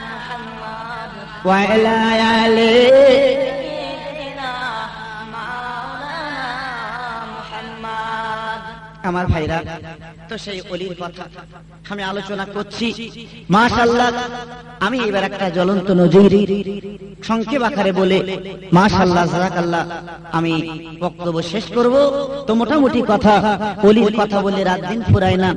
मुहम्मद व अला आलिहि सय्यिदिना मौलाना मुहम्मद। আমার ভাইরা, তো সেই ওলির কথা আমি আলোচনা করছি। মাশাআল্লাহ, আমি এবার একটা জ্বলন্ত নজির সংক্ষেপ আকারে বলে মাশাআল্লাহ জাযাকাল্লাহ আমি বক্তব্য শেষ করব। তো মোটামুটি কথা, ওলির কথা বলে রাত দিন ফুরায় না,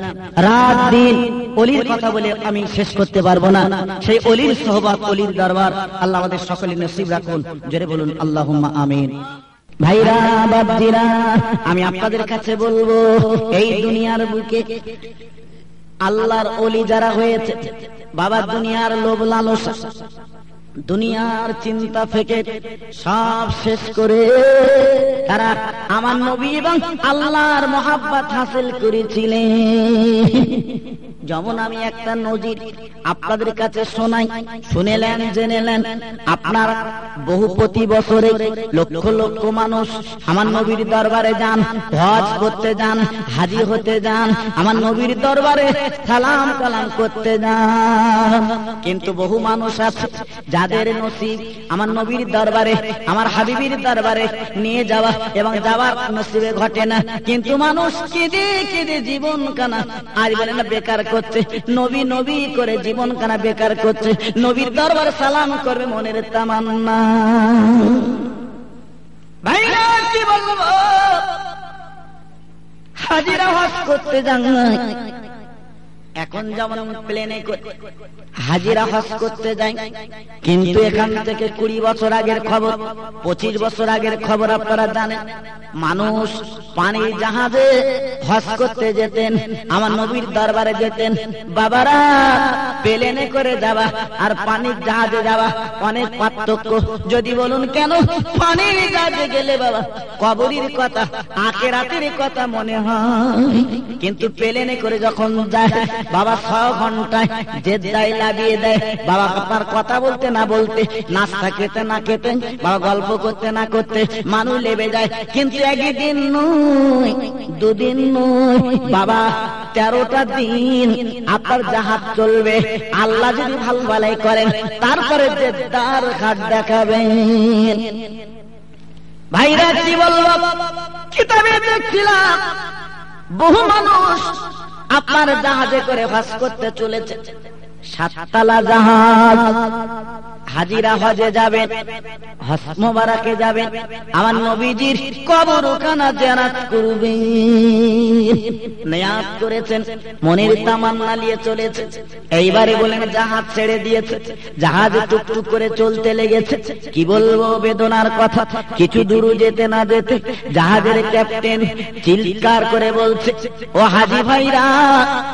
রাত দিন ওলির কথা বলে আমি শেষ করতে পারবো না। সেই ওলির সোহবত, ওলির দরবার আল্লাহ আমাদের সকলের নসিব রাখুন। জোরে বলুন আল্লাহুম্মা আমিন। ভাইরা বাপজিরা, আমি আপনাদের কাছে বলবো, এই দুনিয়ার বুকে আল্লাহর ওলি যারা হয়েছে, বাবা দুনিয়ার লোভ লালসা, দুনিয়ার চিন্তা থেকে সব শেষ করে তারা আমার নবী এবং আল্লাহর মহাব্বত হাসিল করেছিলেন। যেমন আমি একটা নজির আপনাদের কাছে শোনাই, শুনেলেন জেনেলেন, আপনার বহু প্রতি বছরে লক্ষ লক্ষ মানুষ আমার নবীর দরবারে যান, হজ করতে যান, হাজি হতে যান, আমার নবীর দরবারে সালাম কালাম করতে যান। কিন্তু বহু মানুষ আছে যাদের নসিব আমার নবীর দরবারে, আমার হাবিবের দরবারে নিয়ে যাওয়া এবং যাওয়ার নসিবে ঘটে না। কিন্তু মানুষ কেঁদে কেঁদে জীবন কানা আজ বলে না বেকার করছে, নবী নবী করে জীবন কানা বেকার করছে। নবীর দরবার সালাম করবে মনের তামান্না। ভাইরা কি বলবো, হাজিরা হজ করতে যান, এখন যেমন প্লেনে হাজিরা হজ করতে যাই, কিন্তু এখান থেকে 20 বছর আগের খবর, 25 বছর আগের খবর আপনারা জানেন। মানুষ পানির জাহাজে হজ করতে যেতেন, আমার নবীর দরবারে যেতেন। বাবারা, প্লেনে করে যাওয়া আর পানির জাহাজে যাওয়া অনেক পার্থক্য। যদি বলুন কেন? পানির জাহাজে গেলে বাবা কবরের কথা, আখিরাতের কথা মনে হয়, কিন্তু প্লেনে করে যখন যায় বাবা 6 ঘন্টায় জেদ্দায় লাগিয়ে দেয়। বাবা আপনার কথা বলতে না বলতে, নাস্তা খেতে না খেতে, বাবা গল্প করতে না করতে মানুষ লেবে যায়। কিন্তু একদিন নয়, 2 দিন নয় বাবা, 13টা দিন আপনার জাহাজ চলবে। আল্লাহ যদি ভালো ভালাই করেন তারপরে জেদ্দার ঘাট দেখাবেন। ভাইরা কি বলবো, কিতাবে দেখছিলাম বহু মানুষ আপনার জাহাজে করে হজ করতে চলেছে, 7 তলা জাহাজ। হাজিরা হজে যাবেন, হজ মোবারকে যাবেন, আমার নবীজির কবরখানা জিয়ারত করবেন। নিয়াত করেছেন, মনের তামান্না নিয়ে চলেছে। এইবারে বলেন জাহাজ ছেড়ে দিয়েছে, জাহাজ টুকটুক করে চলতে লেগেছে। কি বলবো বেদনার কথা, কিছু দূর যেতে না যেতে জাহাজের ক্যাপ্টেন চিৎকার করে বলছে, ও হাজি ভাইরা,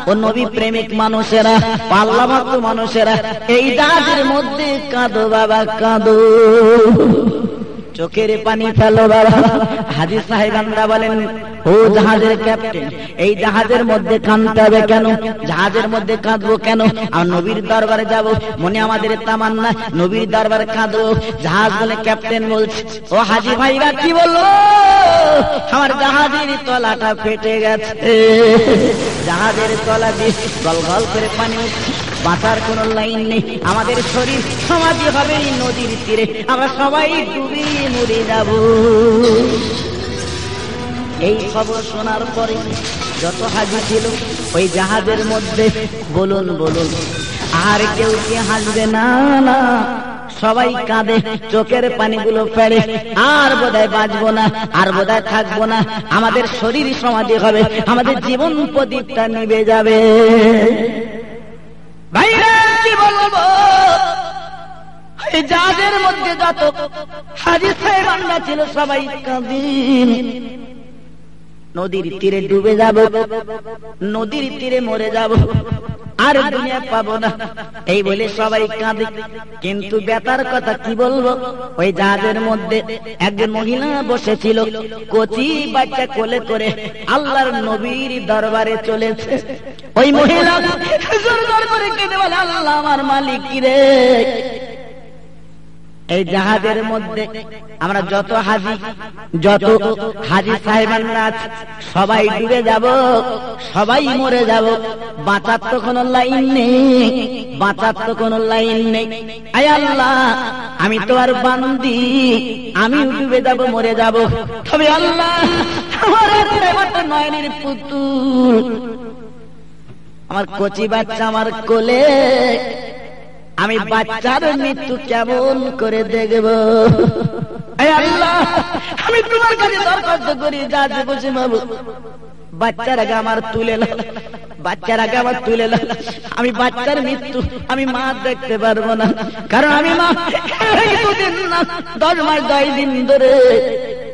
ও নবী প্রেমিক মানুষেরা, পাল্লাভক্ত মানুষেরা, এই জাহাজের মধ্যে কাঁদো বাবা কাঁদো, চোখের পানি ফেলো বাবা। হাজি সাহেবানরা বলেন, ও জাহাজের ক্যাপ্টেন, এই জাহাজের মধ্যে কাঁদতে হবে কেন? জাহাজের মধ্যে কাঁদবো কেন? আর নবীর দরবারে যাব, মনে আমাদের তামান্না নবীর দরবারে কাঁদবো। জাহাজ বলে ক্যাপ্টেন বলছে, ও হাজি ভাইরা কি বলবো, আমার জাহাজের তলাটা ফেটে গেছে, জাহাজের তলা দিয়ে গল গল করে পানি উঠছে, বাঁচার কোন লাইন নেই, আমাদের শরীর সমাধি হবে এই নদীর তীরে, আমরা সবাই ডুবে মরে যাব। এই খবর শোনার পরে যত হাজি ছিল ওই জাহাজের মধ্যে, বলুন বলুন, আর কেউ কি হাসবে? না না, সবাই কাঁদে, চোখের পানিগুলো ফেলে, আর বোধহয় বাঁচবো না, আর বোধহয় থাকবো না, আমাদের শরীর সমাধি হবে, আমাদের জীবন প্রদীপটা নিভে যাবে। ভাইরা কি বলবো, এই জাহাজের মধ্যে যত হাজি সাহেবানরা ছিল সবাই কাঁদেন। নদীর তীরে ডুবে যাব, নদীর তীরে মরে যাব, আর দুনিয়া পাবো না, এই বলে সবাই কাঁদে। কিন্তু ব্যথার কথা কি বলবো, ওই জাহাজের মধ্যে একজন মহিলা বসেছিল, কচি বাচ্চা কোলে করে আল্লাহর নবীর দরবারে চলেছে। ওই মহিলা জোর জোর করে কেঁদে বলে, আল্লাহ আমার মালিক রে, এই জাহাজের মধ্যে আমরা যত হাজি সাহেবানরা সবাই ডুবে যাব, সবাই মরে যাব, বাঁচার তো কোনো লাইন নেই, বাঁচার তো কোনো লাইন নেই। আয় আল্লাহ, আমি তো আর বান্দি, আমি ডুবে যাব, মরে যাব, তবে আল্লাহ আমার নয়নের পুতুল, আমার কচি বাচ্চা আমার কোলে, আমি বাচ্চার মৃত্যু কেমন করে দেখব? আল্লাহ, আমি তোমার কাছে দরখাস্ত করি, যা বসে বাবু, বাচ্চার আগে আমার তুলে নাও, বাচ্চার আগে আমার তুলে নাও, আমি বাচ্চার মৃত্যু আমি মা দেখতে পারবো না, কারণ আমি মা 10 মাস 10 দিন ধরে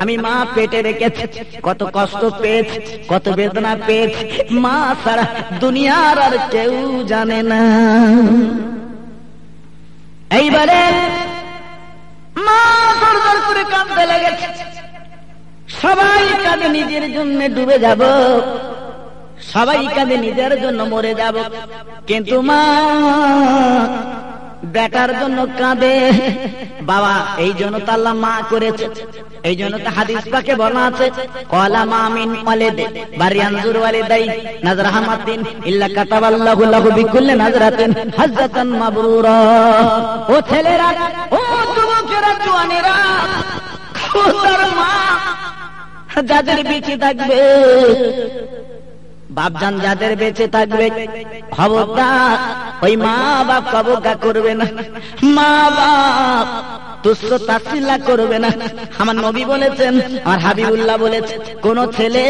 আমি মা পেটে রেখেছি, কত কষ্ট পেয়েছি, কত বেদনা পেয়েছি, মা ছাড়া দুনিয়ার আর কেউ জানে না। এইবারে মা দর দর করে কাঁদতে লেগেছে, সবাই কাঁদে নিজের জন্য ডুবে যাব, সবাই কাঁদে নিজের জন্য মরে যাব, কিন্তু মা বেটার জন্য কাঁদে। বাবা এই জন্য তো আল্লাহ মা করেছে, এই জন্য তো হাদিস পাকে বলা আছে ক্বালা মা মিন ওয়ালিদে বারিয়ানজুর ওয়ালিদাই নাজরাহামাতিন ইল্লা কাতাবাল্লাহু লাহু বিকুল্লি নাজরাতিন হাজ্জাতান মাবরুরা। ও ছেলেরা, ও যুবকেরা, জওয়ানেরা, খোদার মা যাদের বেঁচে থাকবে, বাপজান যাদের বেঁচে থাকবে, খবরদার ওই মা বাপ কবকা করবে না, মা বাপ তুচ্ছ তাচ্ছিল্য করবে না। আমার নবী বলেছেন, আমার হাবিবুল্লাহ বলেছেন, কোন ছেলে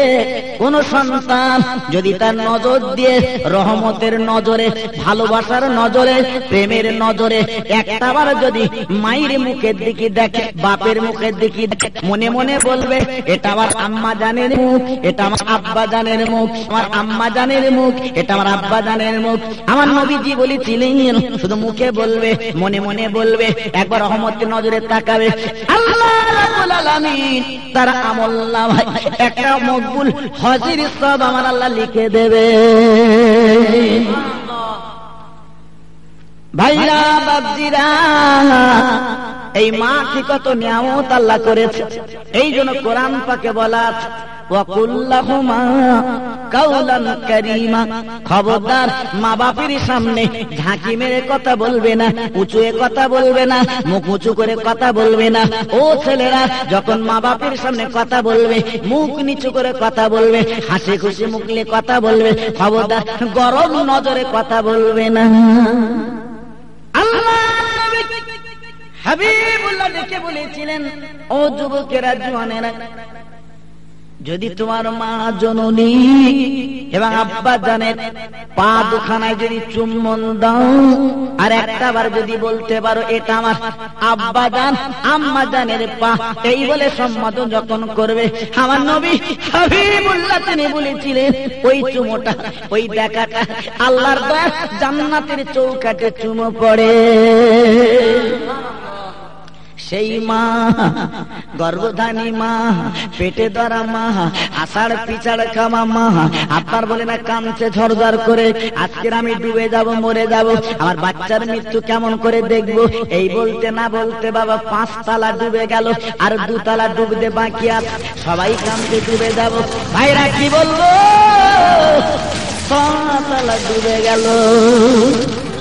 কোন সন্তান যদি তার নজর দিয়ে রহমতের নজরে, ভালোবাসার নজরে, প্রেমের নজরে একটাবার যদি মায়ের মুখের দিকে দেখে, বাপের মুখের দিকে দেখে, মনে মনে বলবে এটা আমার আম্মা জানের মুখ, এটা আমার আব্বা জানের মুখ, আমার আম্মা জানের মুখ, এটা আমার আব্বা জানের মুখ। আমার নবীজি বলেছিলেন শুধু মুখে বলবে, মনে মনে বলবে, একবার রহমতের নজরে তাকাবে, আল্লাহ রাব্বুল আলামিন তার আমলনামায় একটা মকবুল হজের সওয়াব আমার আল্লাহ লিখে দেবে। ভাইরা বাপজিরা, এই মা কি কত নিয়ামত আল্লাহ করেছে। এই জন্য কোরআন পাকে বলা আছে ওয়াকুল্লাহুমা কাওলান কারীমা, খবরদার মা বাপের সামনে ঝাঁকি মেরে কথা বলবে না, উঁচু কথা বলবে না, মুখ উঁচু করে কথা বলবে না। ও ছেলেরা, যখন মা বাপের সামনে কথা বলবে মুখ নিচু করে কথা বলবে, হাসি খুশি মুখলে কথা বলবে, খবরদার গরম নজরে কথা বলবে না। আল্লাহ নবী হাবিবুল্লাহ ডেকে বলেছিলেন, ও যুবকেরা, জওয়ানেরা, যদি তোমার মা জননী এবং আব্বা জানের পা দুখানায় যদি চুম্বন দাও, আর একটা বার যদি বলতে পারো এটা আমার আব্বা জান আম্মা জানের পা, এই বলে সম্বোধন যখন করবে, আমার নবী হাবিবুল্লাহ তিনি বলেছিলেন ওই চুমোটা, ওই দেখাটা আল্লাহর দয়া জান্নাতের চৌকাঠে চুমো পড়ে। সেই মা, গর্ভধানী মা, পেটে ধরা মা, আষাঢ় পিছাড় খামা মা, আপনার বলে না কাঁদছে ঝরঝর করে, আজকের আমি ডুবে যাব, মরে যাব, আমার বাচ্চার মৃত্যু কেমন করে দেখবো, এই বলতে না বলতে বাবা 5 তালা ডুবে গেল, আর 2 তালা ডুবতে বাকি আছে, সবাই কাঁদতে ডুবে যাব। ভাইরা কি বলবো, 6 তালা ডুবে গেল,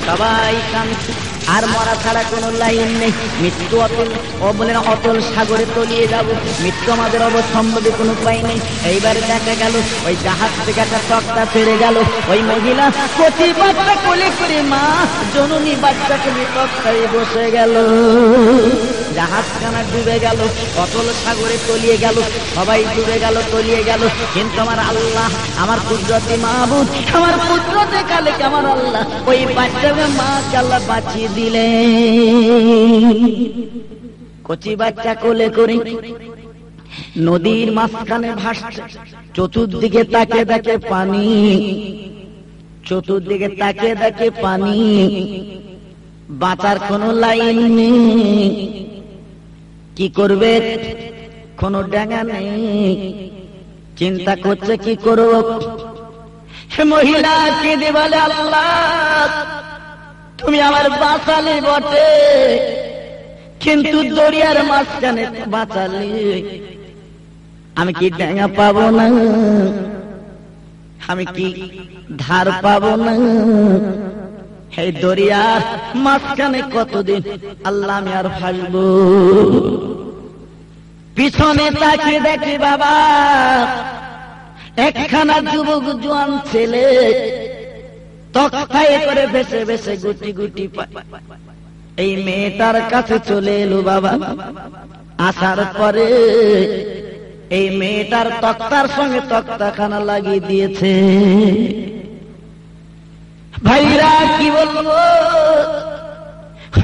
সবাই কাঁদছে, আর মরা ছাড়া কোনো লাইন নেই। মৃত্যু অতল, ও বলে না অতল সাগরে তলিয়ে যাব, মৃত্যু আমাদের অবসম্ভবে কোনো উপায় নেই। এইবার দেখা গেল ওই জাহাজ থেকে একটা তক্তা ছেড়ে গেল, ওই মহিলা কচি বাচ্চা কোলে করে মা জননী বাচ্চাকে তক্তায় বসে গেল, জাহাজখানা ডুবে গেল, অতল সাগরে তলিয়ে গেল, সবাই ডুবে গেল, তলিয়ে গেল। কিন্তু আমার আল্লাহ, আমার কুদরতি মাহবুব, আমার কুদরতে কালে আমার আল্লাহ ওই বাচ্চাকে মাকে আল্লাহ বাঁচিয়ে দিলেন। কচি বাচ্চা কোলে করে নদীর মাঝখানে ভাসছে, চতুর্দিকে তাকে দেখে পানি, চতুর্দিকে তাকে দেখে পানি, বাঁচার কোনো লাইন নেই, কি করবে কোনো ডাঙা নেই, চিন্তা করছে কি করব। মহিলা কেঁদে বলে, আল্লাহ তুমি আমার বাঁচালে বটে, কিন্তু দরিয়ার মাঝখানে বাঁচালে আমি কি ডাঙা পাবো না, আমি কি ধার পাবো না, এই দরিয়ার মাঝখানে কতদিন আল্লাহ আমি আর ভাসবো। পিছনে তাকিয়ে দেখি বাবা একখানা যুবক জোয়ান ছেলে তক্তায় করে ভেসে ভেসে গুটি গুটি এই মেয়েটার কাছে চলে এলো। বাবা আসার পরে এই মেয়েটার তক্তার সঙ্গে তক্তাখানা লাগিয়ে দিয়েছে। ভাইরা কি বলবো,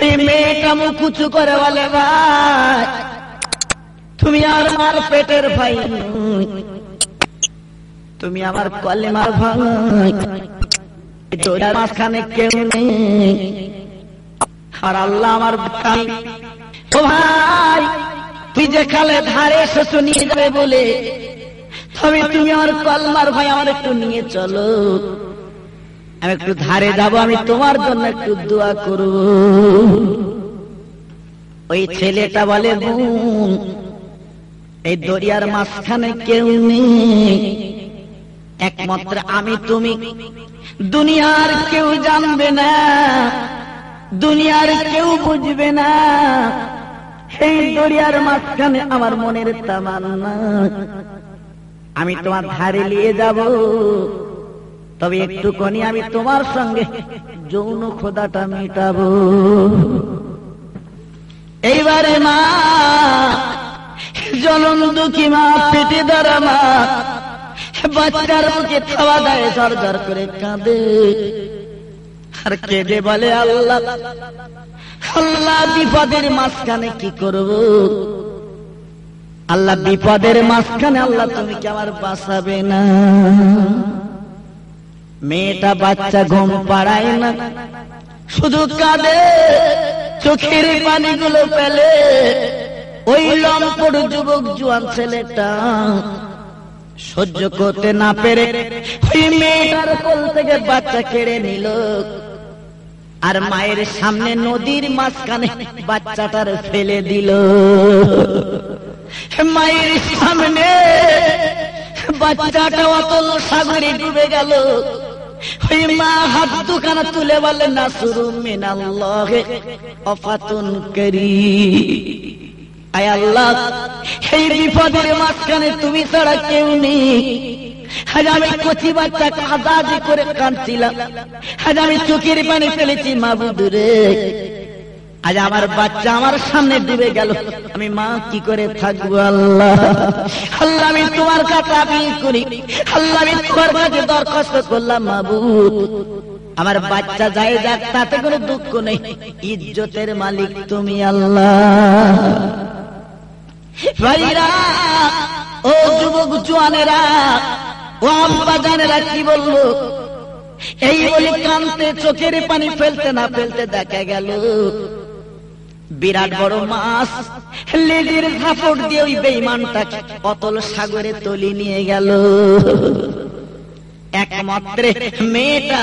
এই মেয়েটা মুখ উঁচু করে বলে, ভাই তুমি আর আমার পেটের ভাই, তুমি আমার কলেমার ভাই, দরিয়ার মাঝখানে কেউ নেই, আর আল্লাহ আমার ভাই। ও ভাই তুই যে খালে ধারে এসেছো নিয়ে যাবে বলে, তবে তুমি আমার কলমার ভাই, আমার একটু নিয়ে চলো। আমি একটু ধারে যাব, আমি তোমার জন্য একটু দোয়া করব। ওই ছেলেটা বলে, বোন, এই দরিয়ার মাঝখানে কেউ নেই, একমাত্র আমি তুমি, দুনিয়ার কেউ জানবে না, দুনিয়ার কেউ বুঝবে না। এই দরিয়ার মাঝখানে আমার মনের তামান্না, আমি তোমার ধারে নিয়ে যাব, তবে একটুখানি আমি তোমার সঙ্গে যৌন খোদাটা মেটাবো। এইবারে মা, জনম দুঃখী মা, পেটে ধরা মা, বাচ্চার মুখে খাওয়া দেয়, ঝরঝর করে কাঁদে আর কেঁদে বলে, আল্লাহ আল্লাহ, বিপদের মাঝখানে কি করব? আল্লাহ, বিপদের মাঝখানে আল্লাহ তুমি কি আমার বাঁচাবে না? মেয়েটা বাচ্চা ঘুম পাড়ায় না, শুধু কাঁদে, চোখের পানিগুলো ফেলে। ওই লম্পট যুবক জোয়ান ছেলেটা সহ্য করতে না পেরে ওই মেয়েটার কোল থেকে বাচ্চা কেড়ে নিল, আর মায়ের সামনে নদীর মাঝখানে বাচ্চাটার ফেলে দিল। মায়ের সামনে বাচ্চাটা অতল সাগরে ডুবে গেল। ওই মা হাত দুখানা তুলে বলে, নাসরুম মিনাল্লাহ ওয়াফাতুন কারীম। আয় আল্লাহ, এই বিপদের মাঝখানে তুমি ছাড়া কেউ নেই। আজ আমি কচি বাচ্চা আজাদি করে কাঁদছিলাম, আজ আমি চোখের পানি ফেলেছি মাবুদ রে। আজ আমার বাচ্চা আমার সামনে ডুবে গেল, আমি মা কি করে থাকবো? আল্লাহ আল্লাহ, আমি তোমার কাছে আপিল করি, আল্লাহ আমি তোমার কাছে দরখাস্ত করলাম, মাবুদ আমার বাচ্চা যায় যাক, তাতে কোনো দুঃখ নেই, ইজ্জতের মালিক তুমি আল্লাহ। ভাইরা, ও যুবক জোয়ানেরা, ও আব্বা জানেরা, কি বলবো? এই বলে কাঁদতে, চোখের পানি ফেলতে না ফেলতে দেখা গেল বিরাট বড় মাছ লেজের ঝাপট দিয়ে ওই বেঈমানটাকে অতল সাগরে তলি নিয়ে গেল। একমাত্র মেয়েটা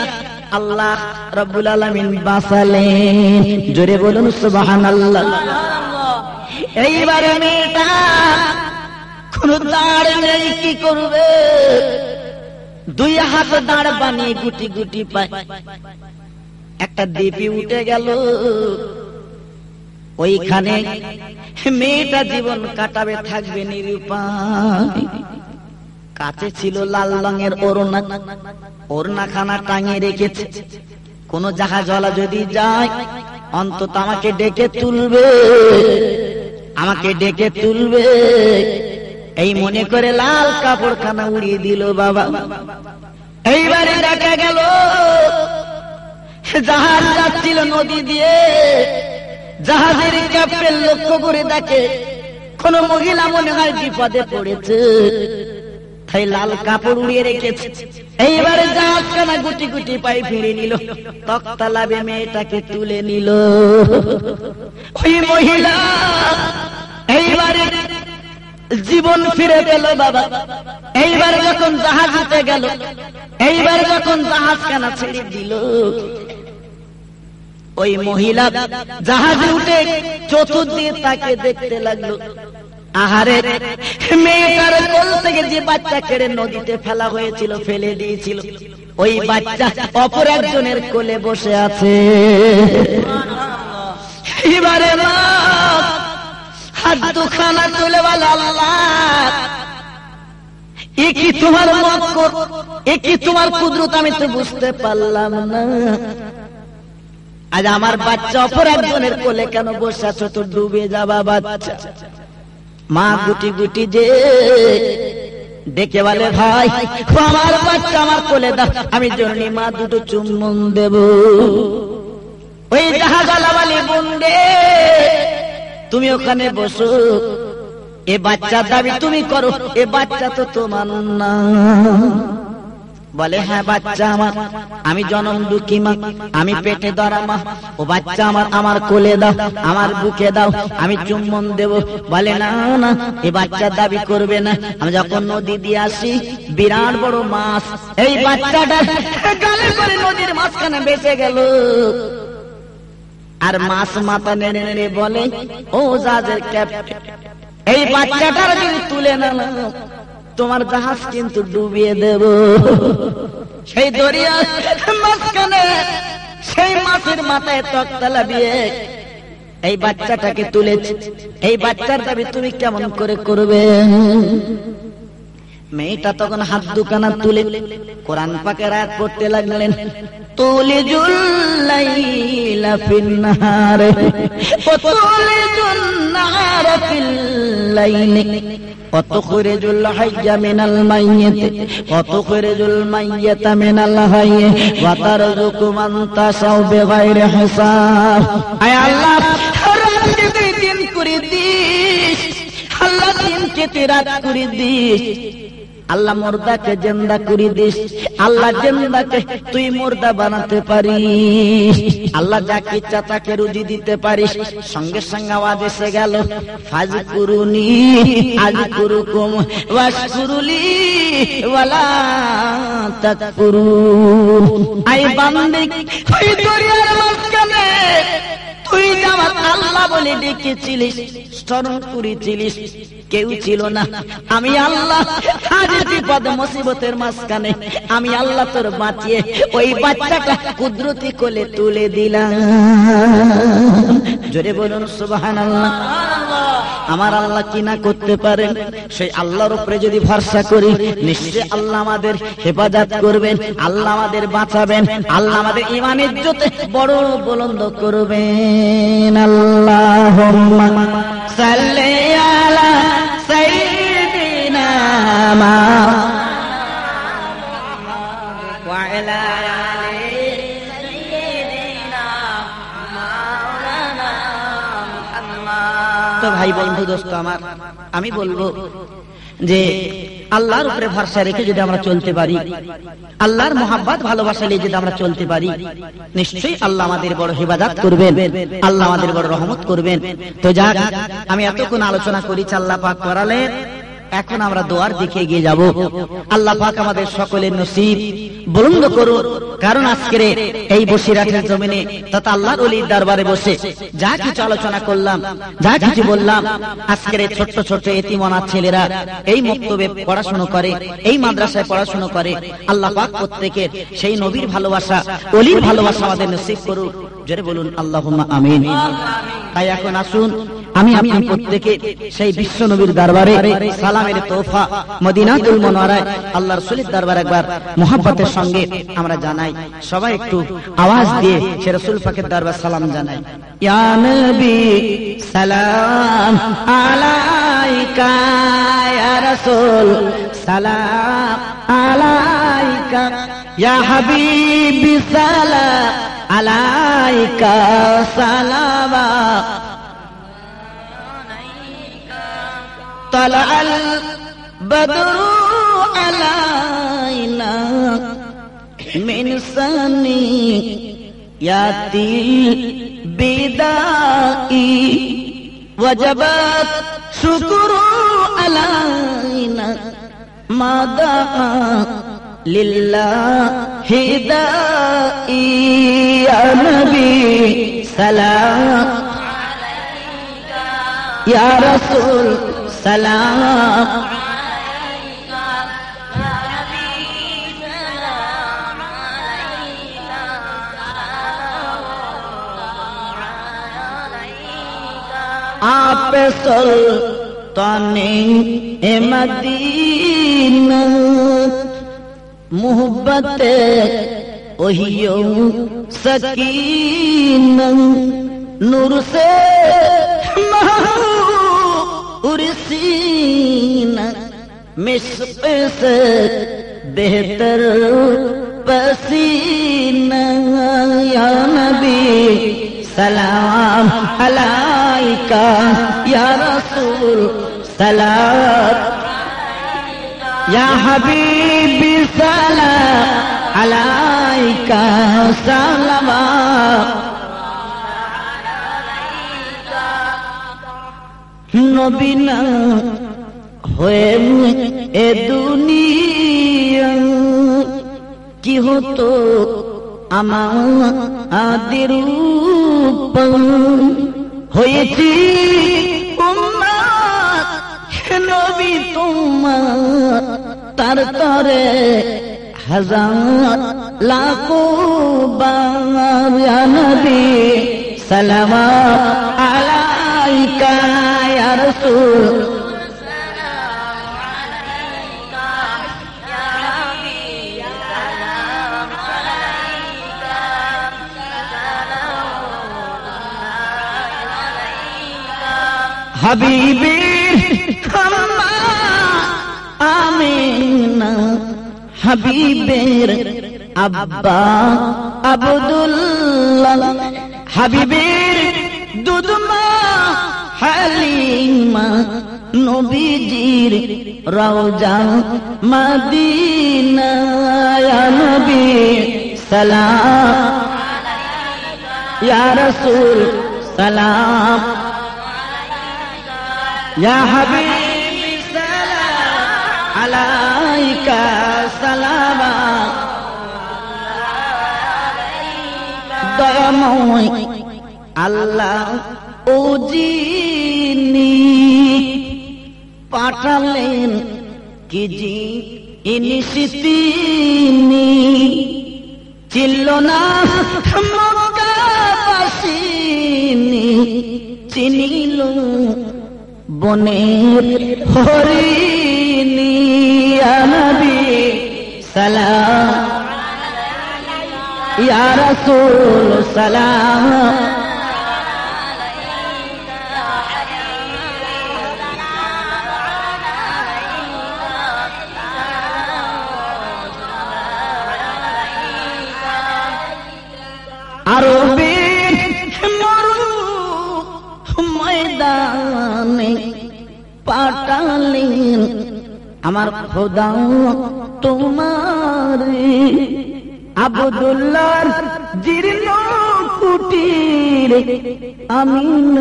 আল্লাহ রাব্বুল আলামিন বাঁচালেন। জোরে বলুন সুবহানাল্লাহ। এইবারে মেয়েটা কোন দাঁড় নেই, কি করবে? দুই হাত দাঁড় বানিয়ে গুটি গুটি পায় একটা দ্বীপে উঠে গেল। ওইখানে মেয়েটা জীবন কাটাবে, থাকবে নিরুপায়। কাছে ছিল লাল রঙের ওড়না, ওড়নাখানা টাঙিয়ে রেখেছে। কোন জাহাজওয়ালা যদি যায় অন্তত আমাকে ডেকে তুলবে, আমাকে ডেকে তুলবে, এই মনে করে লাল কাপড়খানা উড়িয়ে দিল বাবা। এইবারে দেখা গেল জাহাজ যাচ্ছিল নদী দিয়ে, জাহাজের ক্যাপ্টেন লক্ষ্য করে দেখে কোন মহিলা মনে হয় বিপদে পড়েছে, তাই লাল কাপড় উড়িয়ে রেখেছে। এইবারে জাহাজখানা গুটি গুটি পায়ে ফিরে নিল, তক্তা লাভে মেয়েটাকে তুলে নিল। ওই মহিলা এইবারে জীবন ফিরে পেল বাবা। এইবার যখন জাহাজ উঠে গেল, এইবার যখন জাহাজখানা ছেড়ে দিল, ওই মহিলা জাহাজে উঠে চতুর্দিকে তাকে দেখতে লাগলো। আহারে, মেয়েটার কোল থেকে যে বাচ্চা কেড়ে নদীতে ফেলা হয়েছিল, ফেলে দিয়েছিল, ওই বাচ্চা অপর একজনের কোলে বসে আছে। এবারে মা হাত দুখানা তুলে বলে, আল্লাহ এ কি তোমার মক্কর, এ কি তোমার কুদরত, আমি তো বুঝতে পারলাম না। আজ আমার বাচ্চা অপর একজনের কোলে কেন বসে আছো? তো ডুবে যাবা বাচ্চা। মা গুটি গুটি যে ডেকে বলে, ভাই আমার বাচ্চা আমার কোলে দাও, আমি জননী মা দুটো চুম্বন দেব। ওই জাহাজওয়ালা বলে, বন্দে তুমি ওখানে বসো, এ বাচ্চার দাবি তুমি করো, এ বাচ্চা তো তোমার না। বলে হ্যাঁ বাচ্চা আমার, আমি জনম দুঃখী মা, আমি পেটে ধরা মা, ও বাচ্চা আমার কোলে দাও, আমার বুকে দাও, আমি চুম্বন দেব। বলে না না, এই বাচ্চা দাবি করবে না। আমি যখন নদী দিয়ে আসি, বিরাট বড় মাছ এই বাচ্চাটা গালে করে নদীর মাঝখানে বেঁচে গেল। আর মাছ মাথা নেড়ে নেড়ে বলে, ও জাহাজের ক্যাপ্টেন, এই বাচ্চাটার যদি তুলে না তোমার জাহাজ কিন্তু ডুবিয়ে দেব। সেই দরিয়া মাঝখানে সেই মাছের মাথায় তক্তা লাগিয়ে এই বাচ্চাটাকে তুলেছে। এই বাচ্চার দাবি তুমি কেমন করে করবে? মেয়েটা তখন হাত দুখানা তুলে কোরআন পাকের আয়াত পড়তে লাগলেন, তুলিজুল লাইলা ফিন নাহারে ওয়া তুলিজুন নাহারা ফিল লাইলি ওয়া তুখরিজুল হাইয়্যা মিনাল মাইয়্যিতি ওয়া তুখরিজুল মাইয়্যিতা মিনাল হাইয়্যি ওয়া তারযুকু মান তাশাউ বিগাইরি হিসাব। আয় আল্লাহ, রাতকে তুই দিন করে দিস, আল্লাহ দিনকে তুই রাত করে দিস, আল্লাহ মুর্দাকে জিন্দা করে দিস, আল্লাহ জিন্দাকে তুই মুর্দা বানাতে পারিস, আল্লাহ যাকে ইচ্ছা তাকে রুজি দিতে পারিস। সঙ্গে সঙ্গে আওয়াজ এসে গেল, ফাজকুরুনি আযকুরুকুম ওয়াশকুরুলি ওয়ালা তাকফুরুন। আই বান্দে, ওই দরিয়ার মাঝখানে তুই আমার আল্লাহ বলে ডেকেছিলিস, স্মরণ করেছিলিস, কেউ ছিল না। আমি আল্লাহ আজ বিপদ মুসিবতের মাঝখানে আমি আল্লাহ তোর বাঁচিয়ে ওই বাচ্চাটা কুদরতি কোলে তুলে দিলাম। জোরে বলুন সুবহানাল্লাহ। আমার আল্লাহ কি না করতে পারেন? সেই আল্লাহর উপরে যদি ভরসা করি, নিশ্চয়ই আল্লাহ আমাদের হেফাজত করবেন, আল্লাহ আমাদের বাঁচাবেন, আল্লাহ আমাদের ঈমানের ইজ্জতে বড় বুলন্দ করবেন। আল্লাহুম্মা সাল্লি আলা সাইয়্যিদিনা ওয়া আলা আলি সাইয়্যিদিনা মাওলানা মুহাম্মদ। তো ভাই বন্ধু দোস্ত আমার, আমি বলবো যে আল্লাহর উপরে ভরসা রেখে যদি আমরা চলতে পারি, আল্লাহর মোহাব্বত ভালোবাসা নিয়ে যদি আমরা চলতে পারি, নিশ্চয়ই আল্লাহ আমাদের বড় হেফাজত করবেন, আল্লাহ আমাদের বড় রহমত করবেন। তো যাক, আমি এতক্ষণ আলোচনা করেছি, আল্লাহ পাক করালেন, এখন আমরা দোয়ার দিকে এগিয়ে যাব। আল্লাহ পাক আমাদের সকলের নসিব বুলন্দ করুন। কারণ আজকের এই বসিরহাটের জমিনে তথা আল্লাহর ওলির দরবারে বসে যা কিছু আলোচনা করলাম, যা কিছু বললাম, আজকের এই ছোট্ট ছোট্ট এতিমনাথ ছেলেরা এই মক্তবে পড়াশোনা করে, এই মাদ্রাসায় পড়াশোনা করে, আল্লাহ পাক প্রত্যেকের সেই নবীর ভালোবাসা, ওলির ভালোবাসা আমাদের নসিব করুন। জোরে বলুন আল্লাহুম্মা আমিন। তাই এখন আসুন আমি প্রত্যেকে সেই বিশ্ব নবীর দরবারে সালামের তোহফা মদিনাতুল মুনাওয়ারায় আল্লাহ রাসূলের দরবারে একবার মুহাব্বতের সঙ্গে আমরা জানাই। সবাই একটু আওয়াজ দিয়ে সে রাসূল পাকের দরবারে সালাম জানাই। ইয়া নবী সালাম আলাইকা, ইয়া রাসূল সালাম আলাইকা, ইয়া হাবিবি সালাম আলাইকা, সালামা طلع البدر علينا من ثنيات البداء وجبت شكر علينا ما دعا لله داعي يا نبي سلام يا رسول سلام عليك يا حبيب سلام عليك आप सुल्ताने मदीना मोहब्बत ओहियो सकीना नूर से उर्सीना मिस्र से बेहतर पसीना या नबी सलाम अलैका या रसूल सलाम या हबीबी সালাম আলাইকা সালামা নবী না হয়ে এ দুনিয়া কি হতো আমাদের উপর হয়েছি উম্মত নবী তোমার তার তরে হাজার লাখো বার ইয়া নবী সালাম আলাইকা ইয়া রাসূল হাবিবের আম্মা আমিনা হাবিবের আব্বা আব্দুল্লাহ হাবিবের দুধমা হালিমা নবীজির রওজা মদিনা ইয়া নবী সালাম ইয়া রাসূল সালাম ইয়া হাবিবি সালাম আলাইকা সালাম দয়াময় আল্লাহ ও যিনি পাঠালেন কি জি ইনিশিতিনি চিল্ল না মক্কাবাসিনী চিনিল বনের হরিণী ইয়া নবী সালাম ইয়া রাসূল সালাম আরবের মরু ময়দানে পাঠালেন আমার খোদা তোমার আব্দুল্লাহর জীর্ণ কুটির আমিন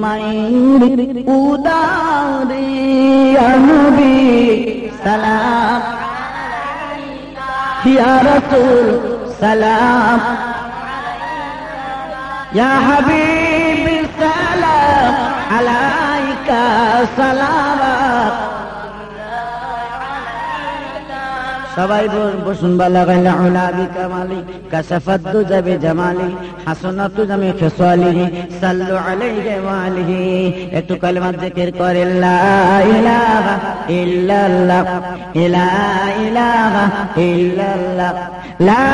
মায়ের উদারে ইয়া নবী সালাম ইয়া রাসূল সালাম ইয়া হাবিবি সালাম আলাইকা সালাম সবাই বসুন বালাগাল উলা বিকামালি কাশাফাত দুজা বিজামালি হাসানাতু জামি খিসালিহি সাল্লু আলাইহি ওয়া আলিহি একটু কালেমা জিকির করে লা ইলাহা ইল্লাল্লাহ লা ইলাহা ইল্লাল্লাহ লা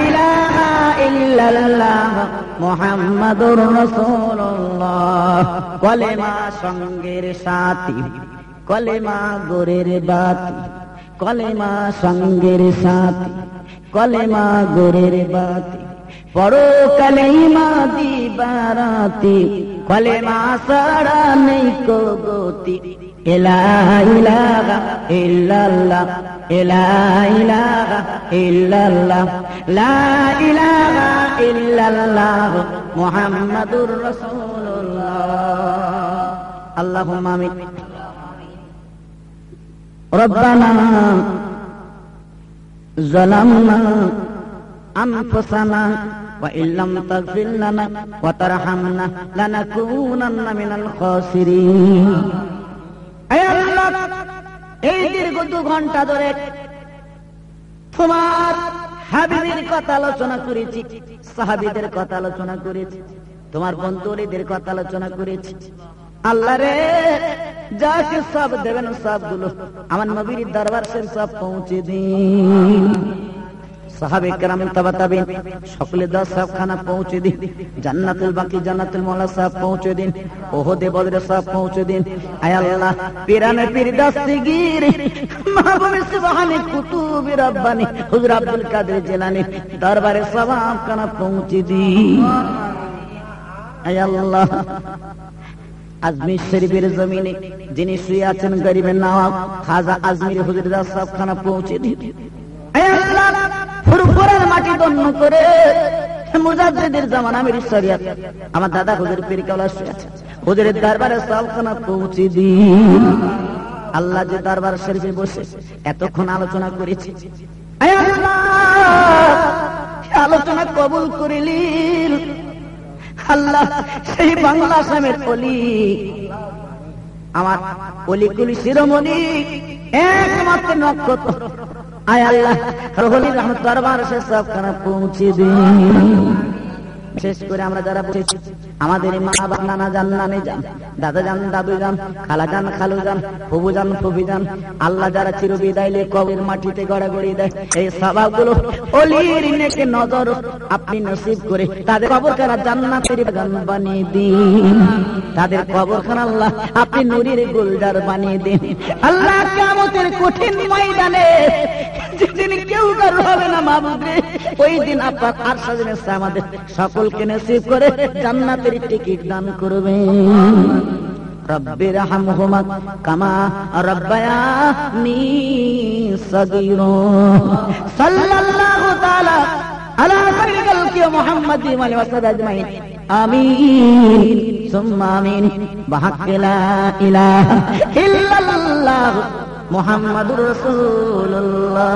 ইলাহা ইল্লাল্লাহ মুহাম্মাদুর রাসূলুল্লাহ কলেমা সঙ্গের সাথী কলেমা গোরের বাতি কলেমা সঙ্গের সাথী কলেমা গোরের বাতি পড়ো কলেমা দিবারাতি কলেমা সারা নেই কো গতি লা ইলাহা ইল্লাল্লাহ লা ইলাহা ইল্লাল্লাহ লা ইলাহা ইল্লাল্লাহ মুহাম্মাদুর রাসূলুল্লাহ আল্লাহুম্মা আমিন ربنا ظلمنا أنفسنا وإن لم تغفر لنا وترحمنا لنكونن من الخاسرين أي الله এই দীর্ঘ 2 ঘন্টা ধরে তোমার হাবিবের কথা আলোচনা করেছি সাহাবীদের কথা আলোচনা করেছি তোমার বন্ধুদের কথা আলোচনা করেছি আল্লাহ রে যাকে সব দেবেন সবগুলো আমার নবীর দরবার সে সব পৌঁছে দিন সাহাবে কেরাম তাবা তাবিন সকলে 10 সবখানা পৌঁছে দিন জান্নাতুল বাকি জান্নাতুল মাওলা সব পৌঁছে দিন ওহদে বদরে সব পৌঁছে দিন আয় আল্লাহ পীরানে পীর দস্তগীর মাহবুবে সুবহানি কুতুবি রব্বানি হুজুর আব্দুল কাদের জিলানী দরবারে সবখানা পৌঁছে দিন আয় আল্লাহ আজমির শরীফের জমিনে যিনি শুয়ে আছেন গরিবের নওয়াব খাজা আজমির হুজুর সবখানা পৌঁছে দিন। ফুরফুরের মাটি দন্য করে মুজাদ্দিদের জামানা আমির শরিয়ত আমার দাদা হুজুর পীর কেবলা শুয়ে আছে, হুজুরের দরবারে সবখানা পৌঁছে দিন। আল্লাহ যে দরবার শরীফে বসে এতক্ষণ আলোচনা করেছি, আলোচনা কবুল করিলেন আল্লাহ। সেই বাংলা আসামের অলি, আমার অলিকুলি শিরোমণি একমাত্র নক্ষত্র, আয় আল্লাহ রহলির রহমত দরবার সে সবখানা পৌঁছে দিন। শেষ করে আমরা যারা বসেছি, আমাদের মা বাবা, নানা যান, নানি যান, দাদা যান, দাদু যান, খালা যান, খালু যান, ফুবু যান, ফুবি যান, আল্লাহ যারা চির বিদায় লে কবরের মাটিতে গড়াগড়ি দেয়, এই স্বভাবগুলো অলির নেকে নজর আপনি নসিব করে তাদের কবরখানা জান্নাতের বাগান বানিয়ে দিন। তাদের কবরখানা আল্লাহ আপনি নূরের গুলজার বানিয়ে দিন। আল্লাহ কিয়ামতের কঠিন ময়দানে যেদিন কেউ কারো হবে না মাবুদ রে, ওই দিন আপনার আরশের নিচে আমাদের সকলকে নসিব করে জান্নাতের টিকিট দান করবেন। রব্বির হামহুমা কামা রব্বায়ানি সগীরা। সাল্লাল্লাহু তাআলা আলা সাইয়্যিদিল খালকি মুহাম্মাদি ওয়া আলিহি ওয়া সাহবিহি আজমাইন। আমিন সুম্মা আমিন। বিহাক্কি লা ইলাহা ইল্লাল্লাহ মুহাম্মাদুর রাসূলুল্লাহ।